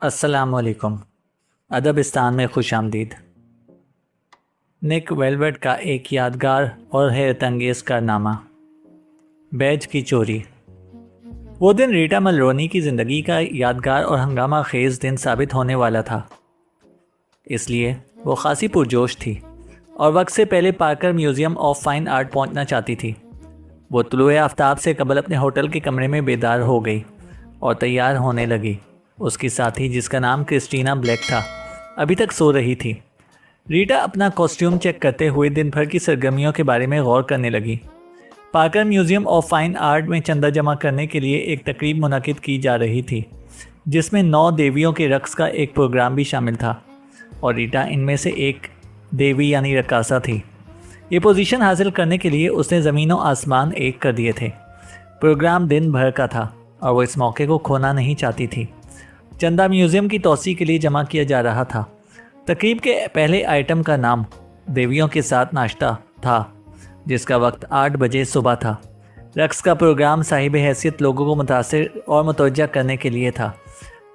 अस्सलामुअलैकुम। अदबिस्तान में खुश आमदीद। निक वेलवेट का एक यादगार और हैरत अंगेज़ कारनामा, बैज की चोरी। वो दिन रीटा मलरोनी की ज़िंदगी का यादगार और हंगामा खेज़ दिन साबित होने वाला था, इसलिए वो खासी पुरजोश थी और वक्त से पहले Parker museum of fine art पहुंचना चाहती थी। वो तुलुए आफताब से कबल अपने होटल के कमरे में बेदार हो गई और तैयार होने लगी। उसकी साथी, जिसका नाम क्रिस्टीना ब्लैक था, अभी तक सो रही थी। रीटा अपना कॉस्ट्यूम चेक करते हुए दिन भर की सरगर्मियों के बारे में गौर करने लगी। Parker museum of fine art में चंदा जमा करने के लिए एक तकरीब मुनक्किद की जा रही थी, जिसमें 9 देवियों के रक़्स का एक प्रोग्राम भी शामिल था और रीटा इनमें से एक देवी यानी रक्कासा थी। ये पोजीशन हासिल करने के लिए उसने ज़मीन और आसमान एक कर दिए थे। प्रोग्राम दिन भर का था और वो इस मौके को खोना नहीं चाहती थी। चंदा म्यूज़ियम की तोसी के लिए जमा किया जा रहा था। तकरीब के पहले आइटम का नाम देवियों के साथ नाश्ता था, जिसका वक्त 8 बजे सुबह था। रक्स का प्रोग्राम साहिब हैसियत लोगों को मुतासिर और मुतवज्जा करने के लिए था,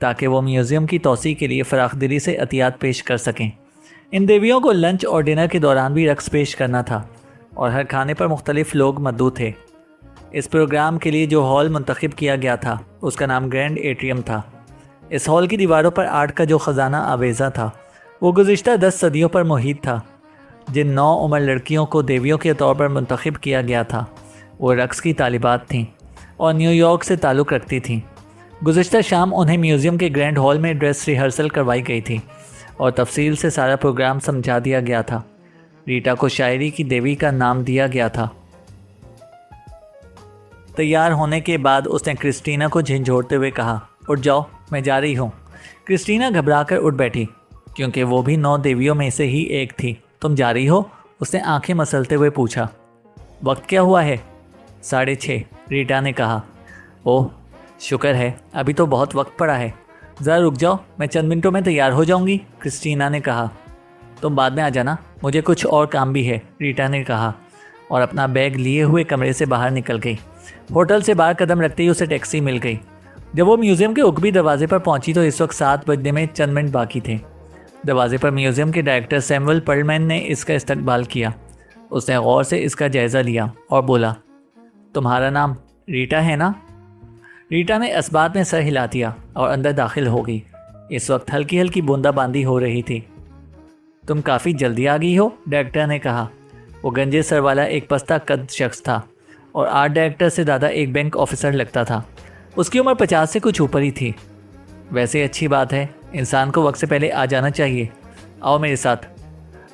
ताकि वो म्यूज़ियम की तोसी के लिए फ़राखदिली से अतियात पेश कर सकें। इन देवियों को लंच और डिनर के दौरान भी रक्स पेश करना था और हर खाने पर मुख्तलिफ लोग मदऊ थे। इस प्रोग्राम के लिए जो हॉल मुंतखब किया गया था, उसका नाम ग्रैंड एट्रियम था। इस हॉल की दीवारों पर आर्ट का जो ख़जाना आवेज़ा था, वो गुज़िश्ता 10 सदियों पर मुहित था। जिन 9 उम्र लड़कियों को देवियों के तौर पर मुंतखब किया गया था, वो रक्स की तालिबात थीं और न्यूयॉर्क से ताल्लुक़ रखती थीं। गुज़िश्ता शाम उन्हें म्यूज़ियम के ग्रैंड हॉल में ड्रेस रिहर्सल करवाई गई थी और तफसील से सारा प्रोग्राम समझा दिया गया था। रीटा को शायरी की देवी का नाम दिया गया था। तैयार होने के बाद उसने क्रिस्टीना को झंझोड़ते हुए कहा, उठ जाओ, मैं जा रही हूँ। क्रिस्टीना घबराकर उठ बैठी, क्योंकि वो भी 9 देवियों में से ही एक थी। तुम जा रही हो? उसने आंखें मसलते हुए पूछा। वक्त क्या हुआ है? 6:30, रीटा ने कहा। ओह, शुक्र है, अभी तो बहुत वक्त पड़ा है। ज़रा रुक जाओ, मैं चंद मिनटों में तैयार हो जाऊंगी, क्रिस्टीना ने कहा। तुम बाद में आ जाना, मुझे कुछ और काम भी है, रीटा ने कहा और अपना बैग लिए हुए कमरे से बाहर निकल गई। होटल से बाहर कदम रखते ही उसे टैक्सी मिल गई। जब वो म्यूज़ियम के उकबी दरवाजे पर पहुंची तो इस वक्त 7 बजने में चंद मिनट बाकी थे। दरवाजे पर म्यूज़ियम के डायरेक्टर सैमुअल पर्लमैन ने इसका इस्तकबाल किया। उसने गौर से इसका जायज़ा लिया और बोला, तुम्हारा नाम रीटा है ना? रीटा ने असबात में सर हिला दिया और अंदर दाखिल हो गई। इस वक्त हल्की हल्की बूंदाबांदी हो रही थी। तुम काफ़ी जल्दी आ गई हो, डायरेक्टर ने कहा। वो गंजे सर वाला एक पस्ता कद शख्स था और आर्ट डायरेक्टर से ज़्यादा एक बैंक ऑफिसर लगता था। उसकी उम्र 50 से कुछ ऊपर ही थी। वैसे अच्छी बात है, इंसान को वक्त से पहले आ जाना चाहिए। आओ मेरे साथ।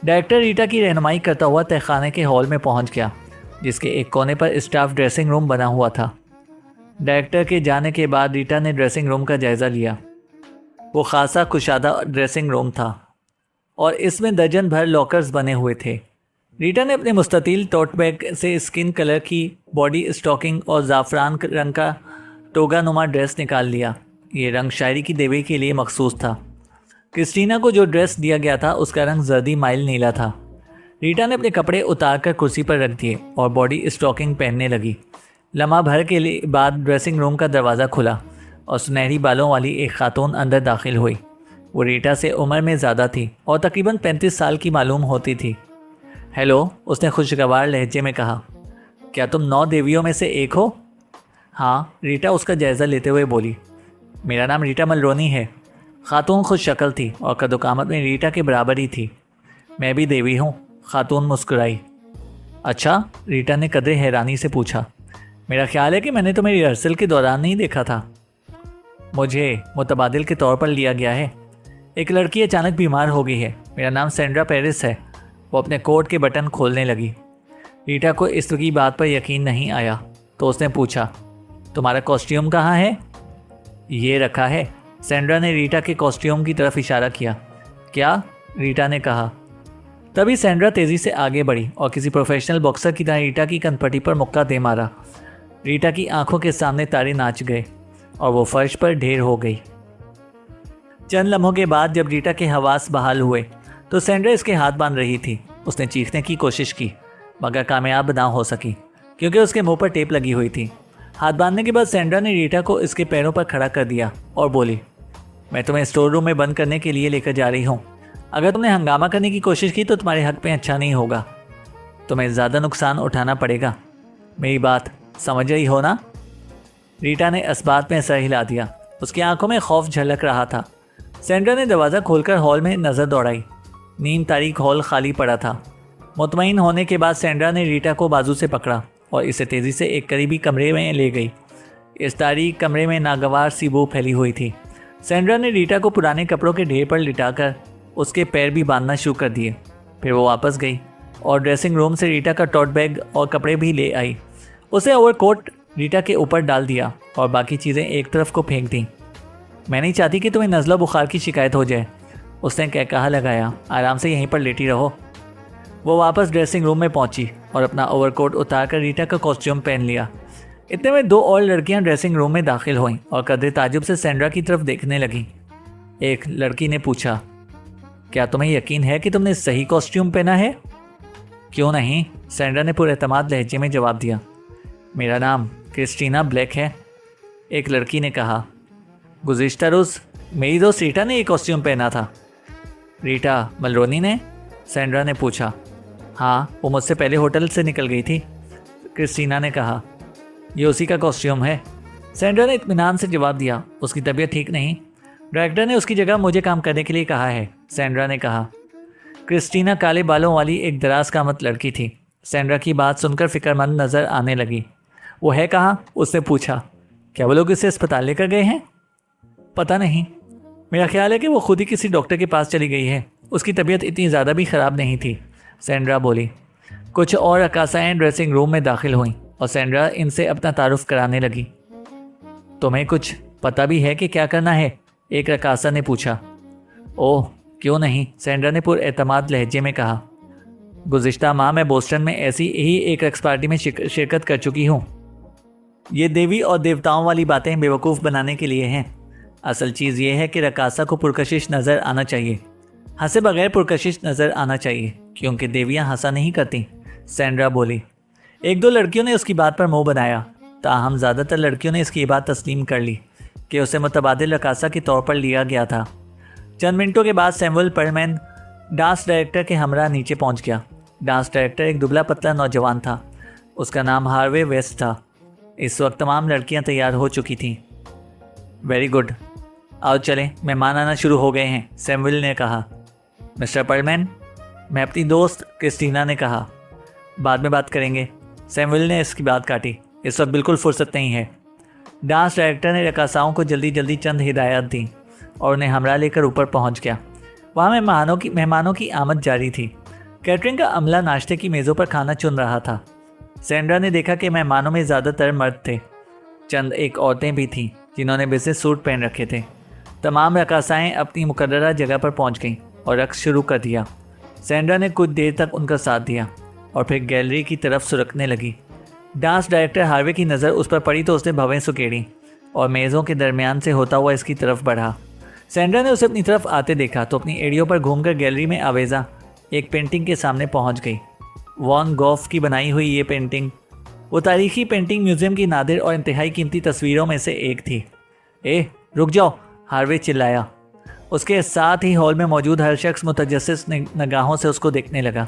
डायरेक्टर रीटा की रहनुमाई करता हुआ तहखाने के हॉल में पहुंच गया, जिसके एक कोने पर स्टाफ ड्रेसिंग रूम बना हुआ था। डायरेक्टर के जाने के बाद रीटा ने ड्रेसिंग रूम का जायज़ा लिया। वो खासा कुशादा ड्रेसिंग रूम था और इसमें दर्जन भर लॉकर्स बने हुए थे। रीटा ने अपने मुस्ततील टोट बैग से स्किन कलर की बॉडी स्टॉकिंग और ज़ाफ़रान रंग का टोगा नुमा ड्रेस निकाल लिया। ये रंग शायरी की देवी के लिए मखसूस था। क्रिस्टीना को जो ड्रेस दिया गया था, उसका रंग जर्दी माइल नीला था। रीटा ने अपने कपड़े उतारकर कुर्सी पर रख दिए और बॉडी स्टॉकिंग पहनने लगी। लम्हा भर के लिए बाद ड्रेसिंग रूम का दरवाज़ा खुला और सुनहरी बालों वाली एक खातून अंदर दाखिल हुई। वो रीटा से उम्र में ज़्यादा थी और तकरीबन 35 साल की मालूम होती थी। हेलो, उसने खुशगवार लहजे में कहा। क्या तुम 9 देवियों में से एक हो? हाँ, रीटा उसका जायज़ा लेते हुए बोली। मेरा नाम रीटा मलरोनी है। खातून खुश शक्ल थी और कदोकामत में रीटा के बराबर ही थी। मैं भी देवी हूँ, खातून मुस्कुराई। अच्छा, रीटा ने कदरे हैरानी से पूछा। मेरा ख्याल है कि मैंने तुम्हें रिहर्सल के दौरान नहीं देखा था। मुझे मुतबादिल के तौर पर लिया गया है। एक लड़की अचानक बीमार हो गई है। मेरा नाम सेंड्रा पेरिस है। वो अपने कोट के बटन खोलने लगी। रीटा को इस की बात पर यकीन नहीं आया, तो उसने पूछा, तुम्हारा कॉस्ट्यूम कहाँ है? ये रखा है। सेंड्रा ने रीटा के कॉस्ट्यूम की तरफ इशारा किया। क्या? रीटा ने कहा। तभी सेंड्रा तेज़ी से आगे बढ़ी और किसी प्रोफेशनल बॉक्सर की तरह रीटा की कनपटी पर मुक्का दे मारा। रीटा की आंखों के सामने तारे नाच गए और वो फर्श पर ढेर हो गई। चंद लम्हों के बाद जब रीटा के हवास बहाल हुए तो सेंड्रा इसके हाथ बांध रही थी। उसने चीखने की कोशिश की, मगर कामयाब ना हो सकी, क्योंकि उसके मुंह पर टेप लगी हुई थी। हाथ बांधने के बाद सेंड्रा ने रीटा को इसके पैरों पर खड़ा कर दिया और बोली, मैं तुम्हें स्टोर रूम में बंद करने के लिए लेकर जा रही हूँ। अगर तुमने हंगामा करने की कोशिश की तो तुम्हारे हक में अच्छा नहीं होगा। तुम्हें ज़्यादा नुकसान उठाना पड़ेगा। मेरी बात समझ रही हो ना? रीटा ने इस बात में सर हिला दिया। उसकी आंखों में खौफ झलक रहा था। सैंड्रा ने दरवाज़ा खोलकर हॉल में नज़र दौड़ाई। नीम तारीख हॉल खाली पड़ा था। मुतमईन होने के बाद सैंड्रा ने रीटा को बाजू से पकड़ा और इसे तेज़ी से एक करीबी कमरे में ले गई। इस तारीख कमरे में नागवार सी बू फैली हुई थी। सैंड्रा ने रीटा को पुराने कपड़ों के ढेर पर लिटाकर उसके पैर भी बांधना शुरू कर दिए। फिर वो वापस गई और ड्रेसिंग रूम से रीटा का टोट बैग और कपड़े भी ले आई। उसे ओवरकोट रीटा के ऊपर डाल दिया और बाकी चीज़ें एक तरफ को फेंक दी। मैं नहीं चाहती कि तुम्हें नज़ला बुखार की शिकायत हो जाए, उसने कहा लगाया। आराम से यहीं पर लेटी रहो। वो वापस ड्रेसिंग रूम में पहुंची और अपना ओवरकोट उतारकर रीटा का कॉस्ट्यूम पहन लिया। इतने में दो और लड़कियां ड्रेसिंग रूम में दाखिल हुईं और कदरे ताजुब से सैंड्रा की तरफ देखने लगीं। एक लड़की ने पूछा, क्या तुम्हें यकीन है कि तुमने सही कॉस्ट्यूम पहना है? क्यों नहीं, सैंड्रा ने पूरे एतमाद लहजे में जवाब दिया। मेरा नाम क्रिस्टीना ब्लैक है, एक लड़की ने कहा। गुज़िश्ता रोज़ मेरी दोस्त रीटा ने ये कॉस्ट्यूम पहना था। रीटा मलरोनी ने? सैंड्रा ने पूछा। हाँ, वो मुझसे पहले होटल से निकल गई थी, क्रिस्टीना ने कहा। ये उसी का कॉस्ट्यूम है, सैंड्रा ने इत्मीनान से जवाब दिया। उसकी तबीयत ठीक नहीं, डायरेक्टर ने उसकी जगह मुझे काम करने के लिए कहा है, सैंड्रा ने कहा। क्रिस्टीना काले बालों वाली एक दराज कामत लड़की थी। सैंड्रा की बात सुनकर फिक्रमंद नज़र आने लगी। वो है कहाँ? उसने पूछा। क्या वो लोग इसे अस्पताल लेकर गए हैं? पता नहीं, मेरा ख्याल है कि वो खुद ही किसी डॉक्टर के पास चली गई है। उसकी तबीयत इतनी ज़्यादा भी ख़राब नहीं थी, सैंड्रा बोली। कुछ और रकासाएँ ड्रेसिंग रूम में दाखिल हुईं और सैंड्रा इनसे अपना तारुफ कराने लगी। तुम्हें कुछ पता भी है कि क्या करना है? एक रकासा ने पूछा। ओह क्यों नहीं, सैंड्रा ने पुरएतमाद लहजे में कहा। गुज़िश्ता माह मैं बोस्टन में ऐसी ही एक रक्स पार्टी में शिरकत कर चुकी हूँ। ये देवी और देवताओं वाली बातें बेवकूफ़ बनाने के लिए हैं। असल चीज़ ये है कि रकासा को पुरकशिश नज़र आना चाहिए, हंसे बगैर पुरकशिश नज़र आना चाहिए, क्योंकि देवियाँ हंसा नहीं करती, सैंड्रा बोली। एक दो लड़कियों ने उसकी बात पर मुंह बनाया, ताहम ज़्यादातर लड़कियों ने इसकी बात तस्लीम कर ली कि उसे मुतबादिल रकासा के तौर पर लिया गया था। चंद मिनटों के बाद सैमुअल परलमैन डांस डायरेक्टर के हमरा नीचे पहुंच गया। डांस डायरेक्टर एक दुबला पतला नौजवान था। उसका नाम हार्वे वेस्ट था। इस वक्त तमाम लड़कियां तैयार हो चुकी थीं। वेरी गुड, आओ चलें, मेहमान आना शुरू हो गए हैं, सैमुअल ने कहा। मिस्टर परलमैन, मैं अपनी दोस्त क्रिस्टीना ने कहा। बाद में बात करेंगे, सैमुअल ने इसकी बात काटी। इस वक्त बिल्कुल फुर्सत नहीं है। डांस डायरेक्टर ने रकासाओं को जल्दी जल्दी चंद हिदायत दी और उन्हें हमरा लेकर ऊपर पहुंच गया। वहाँ मेहमानों की आमद जारी थी। कैटरिंग का अमला नाश्ते की मेज़ों पर खाना चुन रहा था। सैंड्रा ने देखा कि मेहमानों में ज़्यादातर मर्द थे। चंद एक औरतें भी थीं जिन्होंने बिज़नेस सूट पहन रखे थे। तमाम रकासाएँ अपनी मुकर्ररा जगह पर पहुँच गईं और रक्स शुरू कर दिया। सैंड्रा ने कुछ देर तक उनका साथ दिया और फिर गैलरी की तरफ सुरकने लगी। डांस डायरेक्टर हार्वे की नज़र उस पर पड़ी तो उसने भवें सुकेड़ी और मेज़ों के दरमियान से होता हुआ इसकी तरफ बढ़ा। सैंड्रा ने उसे अपनी तरफ आते देखा तो अपनी एड़ियों पर घूमकर गैलरी में आवेजा एक पेंटिंग के सामने पहुंच गई। वॉन गॉफ की बनाई हुई ये पेंटिंग, वो तारीखी पेंटिंग म्यूज़ियम की नादिर और इंतहाई कीमती तस्वीरों में से एक थी। रुक जाओ, हार्वे चिल्लाया। उसके साथ ही हॉल में मौजूद हर शख्स मुतजस्सिस निगाहों से उसको देखने लगा।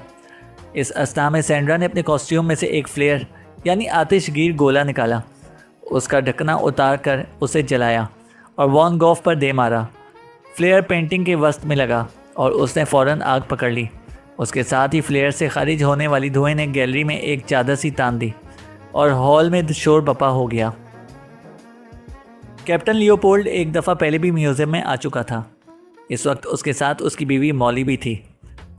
इस अस्ना में सैंड्रा ने अपने कॉस्ट्यूम में से एक फ्लेयर यानी आतिशगीर गोला निकाला। उसका ढकना उतार कर उसे जलाया और वॉन गॉफ पर दे मारा। फ्लेयर पेंटिंग के वस्त में लगा और उसने फ़ौरन आग पकड़ ली। उसके साथ ही फ्लेयर से खारिज होने वाली धुएं ने गैलरी में एक चादर सी तान दी और हॉल में शोर बपा हो गया। कैप्टन लियोपोल्ड एक दफ़ा पहले भी म्यूज़ियम में आ चुका था। इस वक्त उसके साथ उसकी बीवी मॉली भी थी,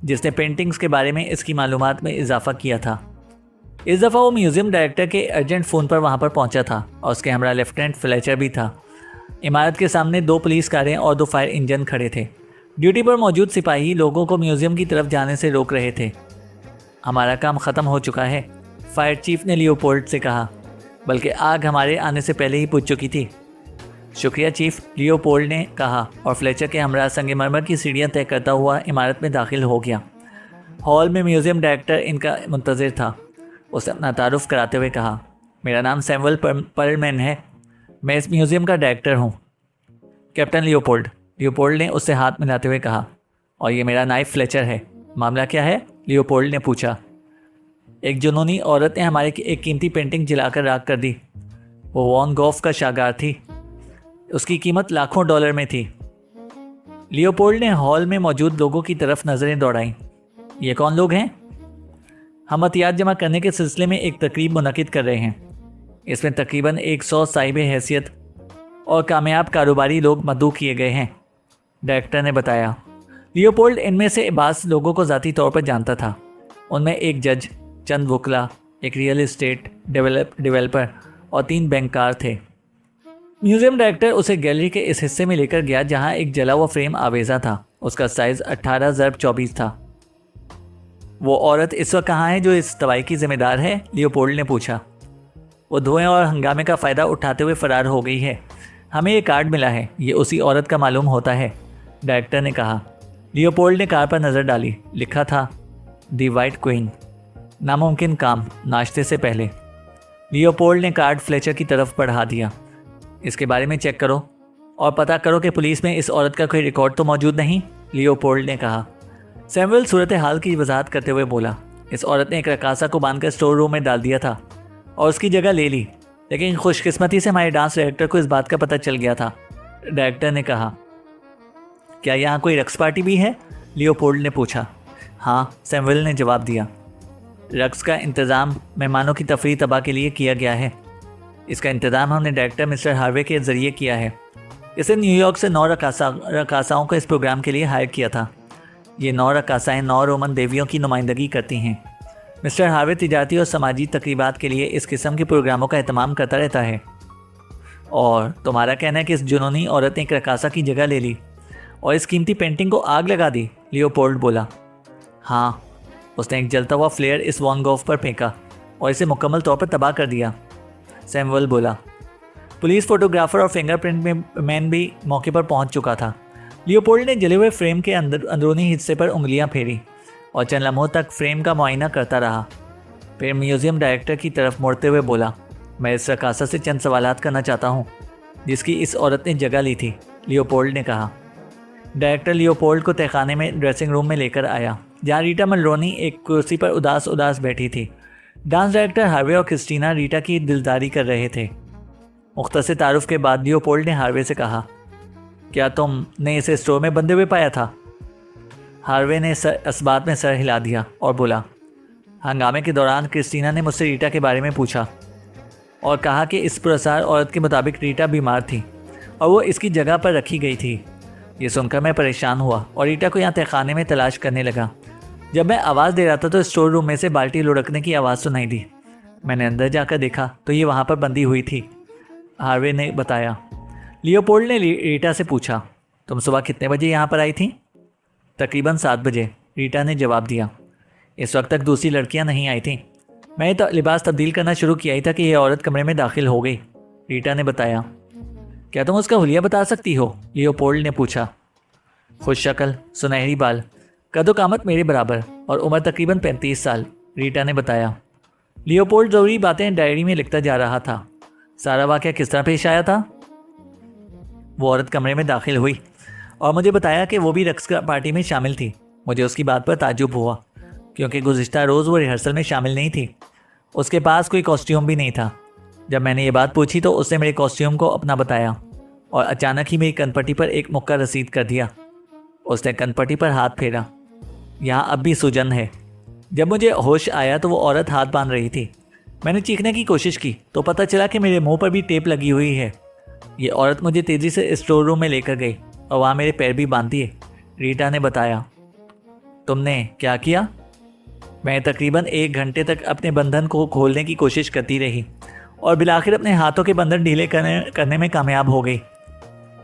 जिसने पेंटिंग्स के बारे में इसकी मालूमात में इजाफा किया था। इस दफ़ा वो म्यूज़ियम डायरेक्टर के अर्जेंट फ़ोन पर वहाँ पर पहुँचा था और उसके हमरा लेफ्टिनेंट फ्लेचर भी था। इमारत के सामने 2 पुलिस कारें और 2 फायर इंजन खड़े थे। ड्यूटी पर मौजूद सिपाही लोगों को म्यूज़ियम की तरफ जाने से रोक रहे थे। हमारा काम ख़त्म हो चुका है, फायर चीफ ने लियोपोल्ड से कहा, बल्कि आग हमारे आने से पहले ही पूछ चुकी थी। शुक्रिया चीफ, लियोपोल्ड ने कहा और फ्लेचर के हमरा संगमरमर की सीढ़ियाँ तय करता हुआ इमारत में दाखिल हो गया। हॉल में म्यूज़ियम डायरेक्टर इनका मुंतज़िर था। उसने अपना तारुफ कराते हुए कहा, मेरा नाम सैमुअल परलमैन है, मैं इस म्यूज़ियम का डायरेक्टर हूँ। कैप्टन लियोपोल्ड, लियोपोल्ड ने उससे हाथ मिलाते हुए कहा। और ये मेरा नाइफ फ्लेचर है। मामला क्या है? लियोपोल्ड ने पूछा। एक जुनूनी औरत ने हमारे एक कीमती पेंटिंग जलाकर राख कर दी। वो वॉन गॉफ का शागार थी। उसकी कीमत लाखों डॉलर में थी। लियोपोल्ड ने हॉल में मौजूद लोगों की तरफ नजरें दौड़ाईं। ये कौन लोग हैं? हम हथियार जमा करने के सिलसिले में एक तकरीब मुनक्किद कर रहे हैं। इसमें तकरीबन 100 साहिब हैसियत और कामयाब कारोबारी लोग मदऊ किए गए हैं, डायरेक्टर ने बताया। लियोपोल्ड इनमें से बास लोगों को ज़ाती तौर पर जानता था। उनमें एक जज, चंद वकला, एक रियल एस्टेट डेवलपर और 3 बैंककार थे। म्यूजियम डायरेक्टर उसे गैलरी के इस हिस्से में लेकर गया जहां एक जला हुआ फ्रेम आवेजा था। उसका साइज 18x24 था। वो औरत इस वक्त कहाँ है जो इस तबाही की जिम्मेदार है? लियोपोल्ड ने पूछा। वो धुएं और हंगामे का फ़ायदा उठाते हुए फरार हो गई है। हमें ये कार्ड मिला है, ये उसी औरत का मालूम होता है, डायरेक्टर ने कहा। लियोपोल्ड ने कार्ड पर नज़र डाली। लिखा था दी वाइट क्वीन, नामुमकिन काम, नाश्ते से पहले। लियोपोल्ड ने कार्ड फ्लेचर की तरफ बढ़ा दिया। इसके बारे में चेक करो और पता करो कि पुलिस में इस औरत का कोई रिकॉर्ड तो मौजूद नहीं, लियोपोल्ड ने कहा। सैमुअल सूरत हाल की वजाहत करते हुए बोला। इस औरत ने एक रकासा को बांधकर स्टोर रूम में डाल दिया था और उसकी जगह ले ली, लेकिन खुशकिस्मती से हमारे डांस डायरेक्टर को इस बात का पता चल गया था, डायरेक्टर ने कहा। क्या यहाँ कोई रक्स पार्टी भी है? लियोपोल्ड ने पूछा। हाँ, सैमुअल ने जवाब दिया। रक्स का इंतज़ाम मेहमानों की तफरीह तबाह के लिए किया गया है। इसका इंतज़ाम हमने डायरेक्टर मिस्टर हार्वे के ज़रिए किया है। इसे न्यूयॉर्क से 9 रकासाओं को इस प्रोग्राम के लिए हायर किया था। ये 9 रकासाएँ 9 रोमन देवियों की नुमाइंदगी करती हैं। मिस्टर हार्वे तिजारती और समाजी तकरीबात के लिए इस किस्म के प्रोग्रामों का एहतमाम करता रहता है। और तुम्हारा कहना है कि इस जुनूनी औरत ने एक रकासा की जगह ले ली और इस कीमती पेंटिंग को आग लगा दी, लियोपोल्ड बोला। हाँ, उसने एक जलता हुआ फ्लेयर इस वॉन गॉफ पर फेंका और इसे मुकम्मल तौर पर तबाह कर दिया, सैमुअल बोला। पुलिस फोटोग्राफर और फिंगरप्रिंट मैन भी मौके पर पहुंच चुका था। लियोपोल्ड ने जले हुए फ्रेम के अंदरूनी हिस्से पर उंगलियां फेरी और चंद लम्हों तक फ्रेम का मुआयना करता रहा। फिर म्यूज़ियम डायरेक्टर की तरफ मुड़ते हुए बोला, मैं इस रकासा से चंद सवालात करना चाहता हूँ जिसकी इस औरत ने जगह ली थी, लियोपोल्ड ने कहा। डायरेक्टर लियोपोल्ड को तहखाने में ड्रेसिंग रूम में लेकर आया जहाँ रीटा मल्रोनी एक कुर्सी पर उदास उदास बैठी थी। डांस डायरेक्टर हार्वे और क्रिस्टीना रीटा की दिलदारी कर रहे थे। मुख्तसर तारुफ के बाद लियोपोल्ड ने हार्वे से कहा, क्या तुमने इसे स्टोर में बंधे हुए पाया था? हार्वे ने इस बात में सर हिला दिया और बोला, हंगामे के दौरान क्रिस्टीना ने मुझसे रीटा के बारे में पूछा और कहा कि इस पुरस्कार औरत के मुताबिक रीटा बीमार थी और वो इसकी जगह पर रखी गई थी। ये सुनकर मैं परेशान हुआ और रीटा को यहाँ तहखाने में तलाश करने लगा। जब मैं आवाज़ दे रहा था तो स्टोर रूम में से बाल्टी लुढ़कने की आवाज़ सुनाई दी। मैंने अंदर जाकर देखा तो ये वहाँ पर बंधी हुई थी, हार्वे ने बताया। लियोपोल्ड ने रीटा से पूछा, तुम सुबह कितने बजे यहाँ पर आई थी? तकरीबन 7 बजे, रीटा ने जवाब दिया। इस वक्त तक दूसरी लड़कियाँ नहीं आई थीं। मैंने तो लिबास तब्दील करना शुरू किया ही था कि यह औरत कमरे में दाखिल हो गई, रीटा ने बताया। क्या तुम उसका हुलिया बता सकती हो? लियोपोल्ड ने पूछा। खुश शक्ल, सुनहरी बाल, कदो-कामत मेरे बराबर और उम्र तकरीबन 35 साल, रीटा ने बताया। लियोपोल्ड ज़रूरी बातें डायरी में लिखता जा रहा था। सारा वाक़या किस तरह पेश आया था? वो औरत कमरे में दाखिल हुई और मुझे बताया कि वो भी रक्स पार्टी में शामिल थी। मुझे उसकी बात पर ताज्जुब हुआ क्योंकि गुज़िश्ता रोज़ वो रिहर्सल में शामिल नहीं थी। उसके पास कोई कॉस्ट्यूम भी नहीं था। जब मैंने ये बात पूछी तो उसने मेरे कॉस्ट्यूम को अपना बताया और अचानक ही मेरी कनपट्टी पर एक मुक्का रसीद कर दिया। उसने कनपट्टी पर हाथ फेरा। यहाँ अब भी सूजन है। जब मुझे होश आया तो वो औरत हाथ बांध रही थी। मैंने चीखने की कोशिश की तो पता चला कि मेरे मुंह पर भी टेप लगी हुई है। ये औरत मुझे तेज़ी से स्टोर रूम में लेकर गई और वहाँ मेरे पैर भी बांध दिए, रीटा ने बताया। तुमने क्या किया? मैं तकरीबन 1 घंटे तक अपने बंधन को खोलने की कोशिश करती रही और बिलाखिर अपने हाथों के बंधन ढीले करने में कामयाब हो गई।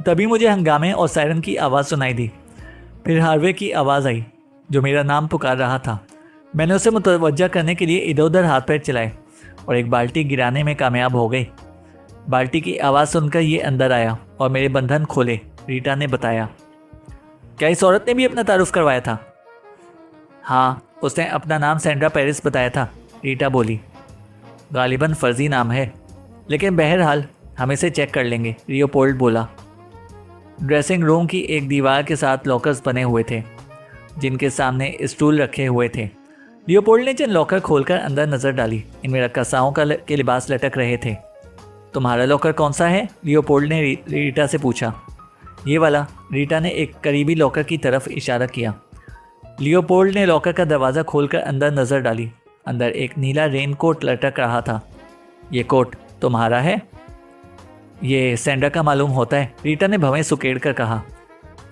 तभी मुझे हंगामे और सायरन की आवाज़ सुनाई दी। फिर हार्वे की आवाज़ आई जो मेरा नाम पुकार रहा था। मैंने उसे मुतवज्जा करने के लिए इधर उधर हाथ पैर चलाए और एक बाल्टी गिराने में कामयाब हो गई। बाल्टी की आवाज़ सुनकर ये अंदर आया और मेरे बंधन खोले, रीटा ने बताया। क्या इस औरत ने भी अपना तारुफ करवाया था? हाँ, उसने अपना नाम सैंड्रा पेरिस बताया था, रीटा बोली। गालिबन फर्जी नाम है, लेकिन बहरहाल हम इसे चेक कर लेंगे, लियोपोल्ड बोला। ड्रेसिंग रूम की एक दीवार के साथ लॉकर्स बने हुए थे जिनके सामने स्टूल रखे हुए थे। लियोपोल्ड ने चंद लॉकर खोलकर अंदर नजर डाली। इनमें रक्कासाओं के लिबास लटक रहे थे। तुम्हारा लॉकर कौन सा है? लियोपोल्ड ने रीटा से पूछा। ये वाला। रीटा ने एक करीबी लॉकर की तरफ इशारा किया। लियोपोल्ड ने लॉकर का दरवाज़ा खोलकर अंदर नजर डाली। अंदर एक नीला रेन कोट लटक रहा था। ये कोट तुम्हारा है? ये सैंड्रा का मालूम होता है, रीटा ने भवें सुकेड़ कर कहा।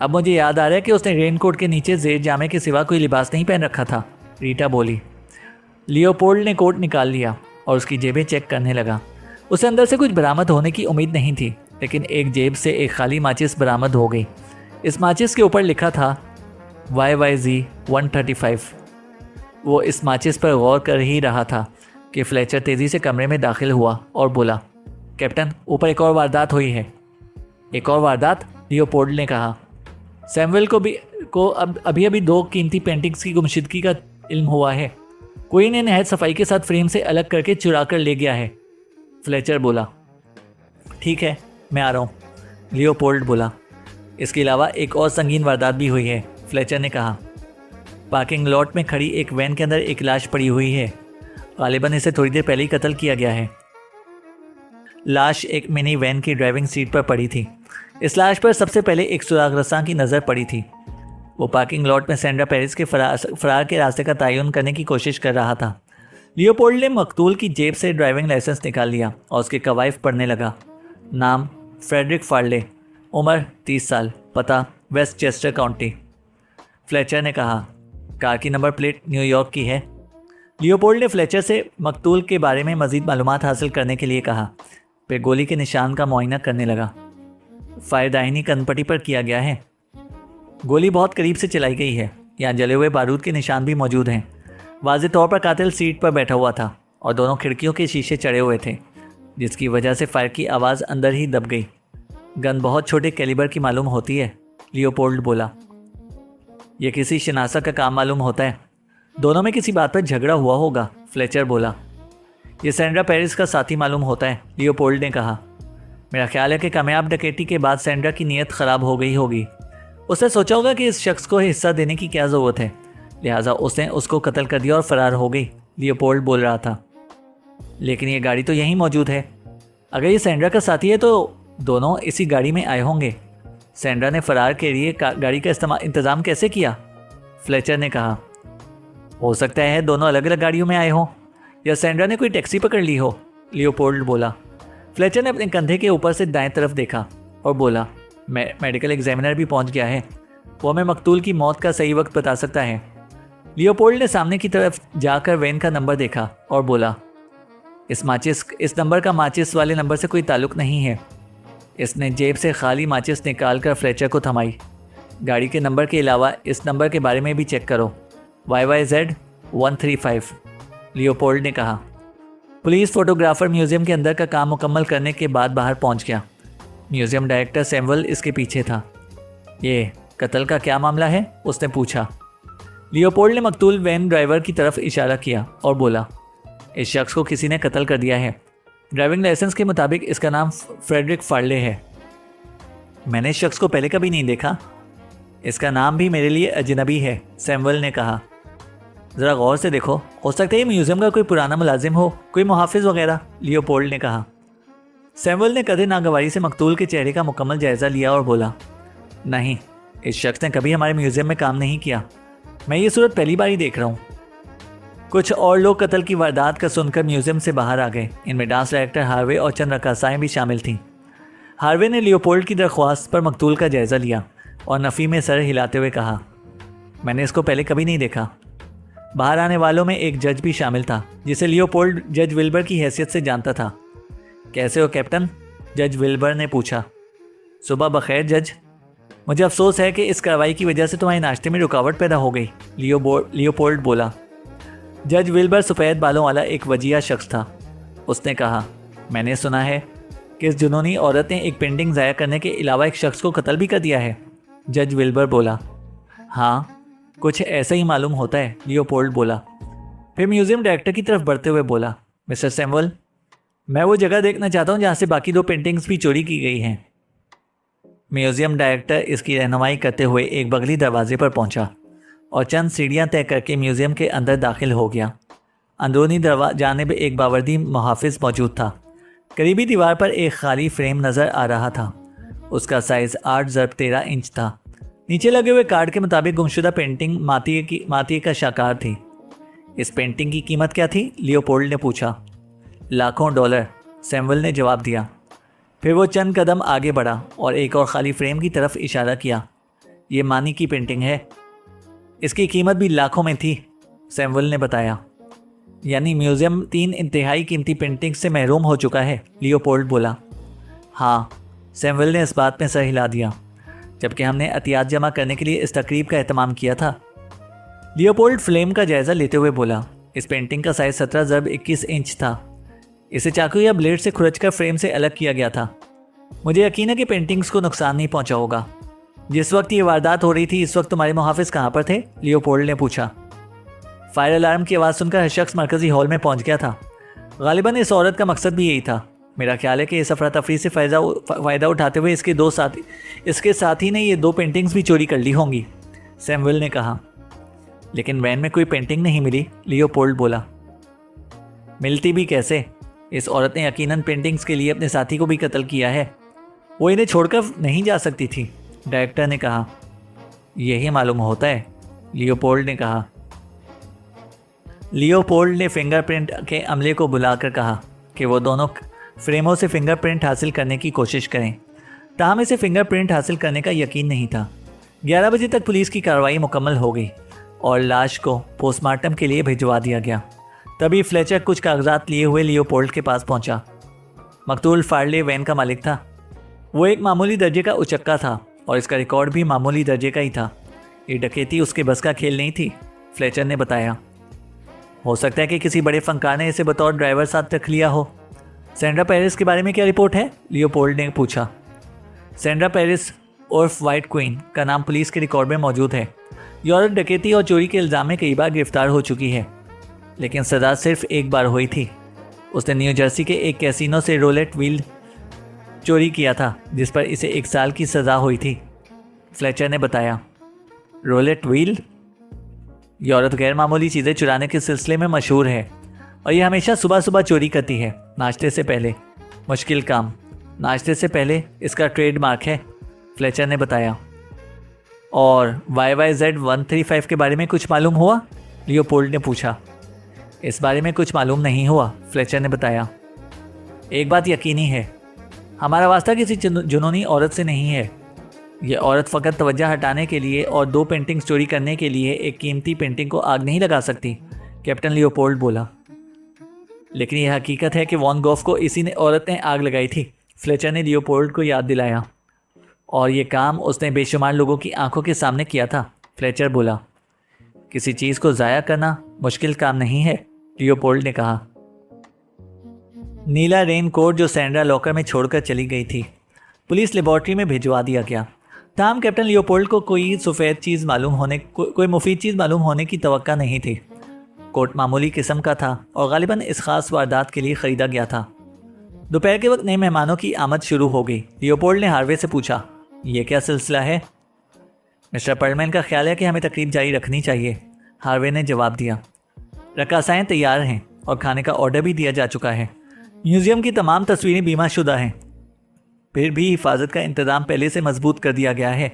अब मुझे याद आ रहा है कि उसने रेनकोट के नीचे जेर जामे के सिवा कोई लिबास नहीं पहन रखा था, रीटा बोली। लियोपोल्ड ने कोट निकाल लिया और उसकी जेबें चेक करने लगा। उसे अंदर से कुछ बरामद होने की उम्मीद नहीं थी, लेकिन एक जेब से एक खाली माचिस बरामद हो गई। इस माचिस के ऊपर लिखा था YYZ 135। वो इस माचिस पर गौर कर ही रहा था कि फ्लेचर तेज़ी से कमरे में दाखिल हुआ और बोला, कैप्टन, ऊपर एक और वारदात हुई है। एक और वारदात? लियोपोल्ड ने कहा। सैमुअल को अभी अभी 2 कीमती पेंटिंग्स की गुमशुदगी का इल्म हुआ है। कोई इन्हें नहायत सफाई के साथ फ्रेम से अलग करके चुरा कर ले गया है, फ्लेचर बोला। ठीक है, मैं आ रहा हूँ, लियोपोल्ड बोला। इसके अलावा एक और संगीन वारदात भी हुई है, फ्लेचर ने कहा। पार्किंग लॉट में खड़ी एक वैन के अंदर एक लाश पड़ी हुई है। गालिबन इसे थोड़ी देर पहले ही कत्ल किया गया है। लाश एक मिनी वैन की ड्राइविंग सीट पर पड़ी थी। इस लाश पर सबसे पहले एक सुराग रस्सा की नज़र पड़ी थी। वो पार्किंग लॉट में सैंड्रा पेरिस के फरार के रास्ते का तयन करने की कोशिश कर रहा था। लियोपोल्ड ने मकतूल की जेब से ड्राइविंग लाइसेंस निकाल लिया और उसके कवायफ पढ़ने लगा। नाम फ्रेडरिक फार्ले, उम्र 30 साल, पता वेस्ट चेस्टर काउंटी। फ्लेचर ने कहा। कार की नंबर प्लेट न्यूयॉर्क की है। लियोपोल्ड ने फ्लेचर से मकतूल के बारे में मज़ीद मालूमात हासिल करने के लिए कहा। फिर गोली के निशान का मुआयना करने लगा। फायर दाहिनी कनपट्टी पर किया गया है। गोली बहुत करीब से चलाई गई है। यहाँ जले हुए बारूद के निशान भी मौजूद हैं। वाज़ेह तौर पर कातिल सीट पर बैठा हुआ था और दोनों खिड़कियों के शीशे चढ़े हुए थे, जिसकी वजह से फायर की आवाज़ अंदर ही दब गई। गन बहुत छोटे कैलिबर की मालूम होती है, लियोपोल्ड बोला। यह किसी शनासा का काम मालूम होता है। दोनों में किसी बात पर झगड़ा हुआ होगा, फ्लेचर बोला। ये सैंड्रा पेरिस का साथी मालूम होता है, लियोपोल्ड ने कहा। मेरा ख्याल है कि कामयाब डकैती के बाद सैंड्रा की नीयत ख़राब हो गई होगी। उसने सोचा होगा कि इस शख्स को हिस्सा देने की क्या ज़रूरत है, लिहाजा उसने उसको कत्ल कर दिया और फ़रार हो गई, लियोपोल्ड बोल रहा था। लेकिन ये गाड़ी तो यहीं मौजूद है। अगर ये सैंड्रा का साथी है तो दोनों इसी गाड़ी में आए होंगे। सैंड्रा ने फ़रार के लिए गाड़ी का इंतज़ाम कैसे किया? फ्लेचर ने कहा। हो सकता है दोनों अलग अलग गाड़ियों में आए हों या सैंड्रा ने कोई टैक्सी पकड़ ली हो, लियोपोल्ड बोला। फ्लेचर ने अपने कंधे के ऊपर से दाएं तरफ देखा और बोला, मेडिकल एग्जामिनर भी पहुंच गया है। वो हमें मकतूल की मौत का सही वक्त बता सकता है। लियोपोल्ड ने सामने की तरफ जाकर वैन का नंबर देखा और बोला, इस नंबर का माचिस वाले नंबर से कोई ताल्लुक़ नहीं है। इसने जेब से खाली माचिस निकाल कर फ्लेचर को थमाई। गाड़ी के नंबर के अलावा इस नंबर के बारे में भी चेक करो, YYZ 135, लियोपोल्ड ने कहा। पुलिस फोटोग्राफर म्यूज़ियम के अंदर का काम मुकम्मल करने के बाद बाहर पहुंच गया। म्यूज़ियम डायरेक्टर सैमुअल इसके पीछे था। ये कत्ल का क्या मामला है? उसने पूछा। लियोपोल्ड ने मकतूल वैन ड्राइवर की तरफ इशारा किया और बोला, इस शख्स को किसी ने कत्ल कर दिया है। ड्राइविंग लाइसेंस के मुताबिक इसका नाम फ्रेडरिक फार्ले है। मैंने इस शख्स को पहले कभी नहीं देखा। इसका नाम भी मेरे लिए अजनबी है, सैमुअल ने कहा। ज़रा गौर से देखो, हो सकता है ये म्यूज़ियम का कोई पुराना मुलाजिम हो, कोई मुहाफिज वगैरह, लियोपोल्ड ने कहा। सैमुअल ने कदे नागवारी से मकतूल के चेहरे का मुकम्मल जायज़ा लिया और बोला, नहीं, इस शख्स ने कभी हमारे म्यूज़ियम में काम नहीं किया। मैं ये सूरत पहली बार ही देख रहा हूँ। कुछ और लोग कत्ल की वारदात का सुनकर म्यूज़ियम से बाहर आ गए। इनमें डांस डायरेक्टर हार्वे और चंद रकासाएँ भी शामिल थीं। हार्वे ने लियोपोल्ड की दरख्वास्त पर मकतूल का जायज़ा लिया और नफ़ी में सर हिलाते हुए कहा, मैंने इसको पहले कभी नहीं देखा। बाहर आने वालों में एक जज भी शामिल था, जिसे लियोपोल्ड जज विल्बर की हैसियत से जानता था। कैसे हो कैप्टन? जज विल्बर ने पूछा। सुबह बखैर जज। मुझे अफसोस है कि इस कार्रवाई की वजह से तुम्हारे नाश्ते में रुकावट पैदा हो गई, लियोपोल्ड बोला। जज विल्बर सफ़ेद बालों वाला एक वजिया शख्स था। उसने कहा, मैंने सुना है कि इस जुनूनी औरत ने एक पेंटिंग ज़ाया करने के अलावा एक शख्स को कत्ल भी कर दिया है। जज विल्बर बोला। हाँ, कुछ ऐसा ही मालूम होता है, लियोपोल्ड बोला। फिर म्यूज़ियम डायरेक्टर की तरफ बढ़ते हुए बोला, मिस्टर सैमुअल, मैं वो जगह देखना चाहता हूँ जहाँ से बाकी 2 पेंटिंग्स भी चोरी की गई हैं। म्यूज़ियम डायरेक्टर इसकी रहनुमाई करते हुए एक बगली दरवाजे पर पहुंचा और चंद सीढ़ियां तय करके म्यूज़ियम के अंदर दाखिल हो गया। अंदरूनी जानिब एक बावर्दी मुहाफिज मौजूद था। करीबी दीवार पर एक खाली फ्रेम नज़र आ रहा था। उसका साइज़ 8x13 इंच था। नीचे लगे हुए कार्ड के मुताबिक गुमशुदा पेंटिंग माती का शाकार थी। इस पेंटिंग की कीमत क्या थी? लियोपोल्ड ने पूछा। लाखों डॉलर, सैमुअल ने जवाब दिया। फिर वो चंद कदम आगे बढ़ा और एक और खाली फ्रेम की तरफ इशारा किया। ये मानी की पेंटिंग है, इसकी कीमत भी लाखों में थी, सैमुअल ने बताया। यानी म्यूज़ियम 3 इंतहाई कीमती पेंटिंग से महरूम हो चुका है, लियोपोल्ड बोला। हाँ, सैमुअल ने इस बात में सर हिला दिया, जबकि हमने अतियात जमा करने के लिए इस तकरीब का एहतमाम किया था। लियोपोल्ड फ्लेम का जायज़ा लेते हुए बोला। इस पेंटिंग का साइज़ 17x21 इंच था। इसे चाकू या ब्लेड से खुरचकर फ्रेम से अलग किया गया था। मुझे यकीन है कि पेंटिंग्स को नुकसान नहीं पहुंचा होगा। जिस वक्त ये वारदात हो रही थी इस वक्त तुम्हारे मुहाफिज कहाँ पर थे? लियोपोल्ड ने पूछा। फायर अलार्म की आवाज़ सुनकर हर शख्स मरकजी हॉल में पहुंच गया था। गालिबन इस औरत का मकसद भी यही था। मेरा ख्याल है कि इस अफरा तफरी से फ़ायदा उठाते हुए इसके साथी ने ये 2 पेंटिंग्स भी चोरी कर ली होंगी, सैमुअल ने कहा। लेकिन वैन में कोई पेंटिंग नहीं मिली, लियोपोल्ड बोला। मिलती भी कैसे? इस औरत ने यकीनन पेंटिंग्स के लिए अपने साथी को भी कत्ल किया है। वो इन्हें छोड़कर नहीं जा सकती थी, डायरेक्टर ने कहा। यही मालूम होता है, लियोपोल्ड ने कहा। लियोपोल्ड ने फिंगरप्रिंट के अमले को बुलाकर कहा कि वो दोनों फ्रेमों से फिंगरप्रिंट हासिल करने की कोशिश करें। ताहम इसे फिंगरप्रिंट हासिल करने का यकीन नहीं था। 11 बजे तक पुलिस की कार्रवाई मुकम्मल हो गई और लाश को पोस्टमार्टम के लिए भिजवा दिया गया। तभी फ्लेचर कुछ कागजात लिए हुए लियोपोल्ड के पास पहुंचा। मकतूल फार्ले वैन का मालिक था। वो एक मामूली दर्जे का उचक्का था और इसका रिकॉर्ड भी मामूली दर्जे का ही था। ये डकैती उसके बस का खेल नहीं थी, फ्लेचर ने बताया। हो सकता है कि किसी बड़े फनकार ने इसे बतौर ड्राइवर साथ रख लिया हो। सेंड्रा पेरिस के बारे में क्या रिपोर्ट है? लियोपोल्ड ने पूछा। सेंड्रा पेरिस उर्फ वाइट क्वीन का नाम पुलिस के रिकॉर्ड में मौजूद है। ये औरत डकैती और चोरी के इल्ज़ाम में कई बार गिरफ्तार हो चुकी है, लेकिन सज़ा सिर्फ एक बार हुई थी। उसने न्यू जर्सी के एक कैसीनो से रोलेट व्हील चोरी किया था, जिस पर इसे 1 साल की सज़ा हुई थी, फ्लेचर ने बताया। Roulette wheel? ये औरत गैर मामूली चीज़ें चुराने के सिलसिले में मशहूर है और ये हमेशा सुबह सुबह चोरी करती है, नाश्ते से पहले। मुश्किल काम, नाश्ते से पहले इसका ट्रेडमार्क है, फ्लेचर ने बताया। और YYZ-135 के बारे में कुछ मालूम हुआ? लियोपोल्ड ने पूछा। इस बारे में कुछ मालूम नहीं हुआ, फ्लेचर ने बताया। एक बात यकीनी है, हमारा वास्ता किसी जुनूनी औरत से नहीं है। ये औरत फ़कत तवज्जो हटाने के लिए और 2 पेंटिंग्स चोरी करने के लिए एक कीमती पेंटिंग को आग नहीं लगा सकती, कैप्टन लियोपोल्ड बोला। लेकिन यह हकीकत है कि वॉन गॉफ को इसी औरत ने आग लगाई थी, फ्लेचर ने लियोपोल्ड को याद दिलाया। और ये काम उसने बेशुमार लोगों की आंखों के सामने किया था, फ्लेचर बोला। किसी चीज़ को ज़ाया करना मुश्किल काम नहीं है, लियोपोल्ड ने कहा। नीला रेन कोट जो सैंड्रा लॉकर में छोड़कर चली गई थी, पुलिस लेबॉर्ट्री में भिजवा दिया गया। ताहम कैप्टन लियोपोल्ड को कोई मुफीद चीज़ मालूम होने की तवक्का नहीं थी। कोट मामूली किस्म का था और गालिबन इस खास वारदात के लिए ख़रीदा गया था। दोपहर के वक्त नए मेहमानों की आमद शुरू हो गई। लियोपोल्ड ने हार्वे से पूछा, ये क्या सिलसिला है? मिस्टर पर्लमैन का ख्याल है कि हमें तकरीब जारी रखनी चाहिए, हार्वे ने जवाब दिया। रकासाएँ तैयार हैं और खाने का ऑर्डर भी दिया जा चुका है। म्यूज़ियम की तमाम तस्वीरें बीमाशुदा हैं, फिर भी हिफाजत का इंतज़ाम पहले से मजबूत कर दिया गया है।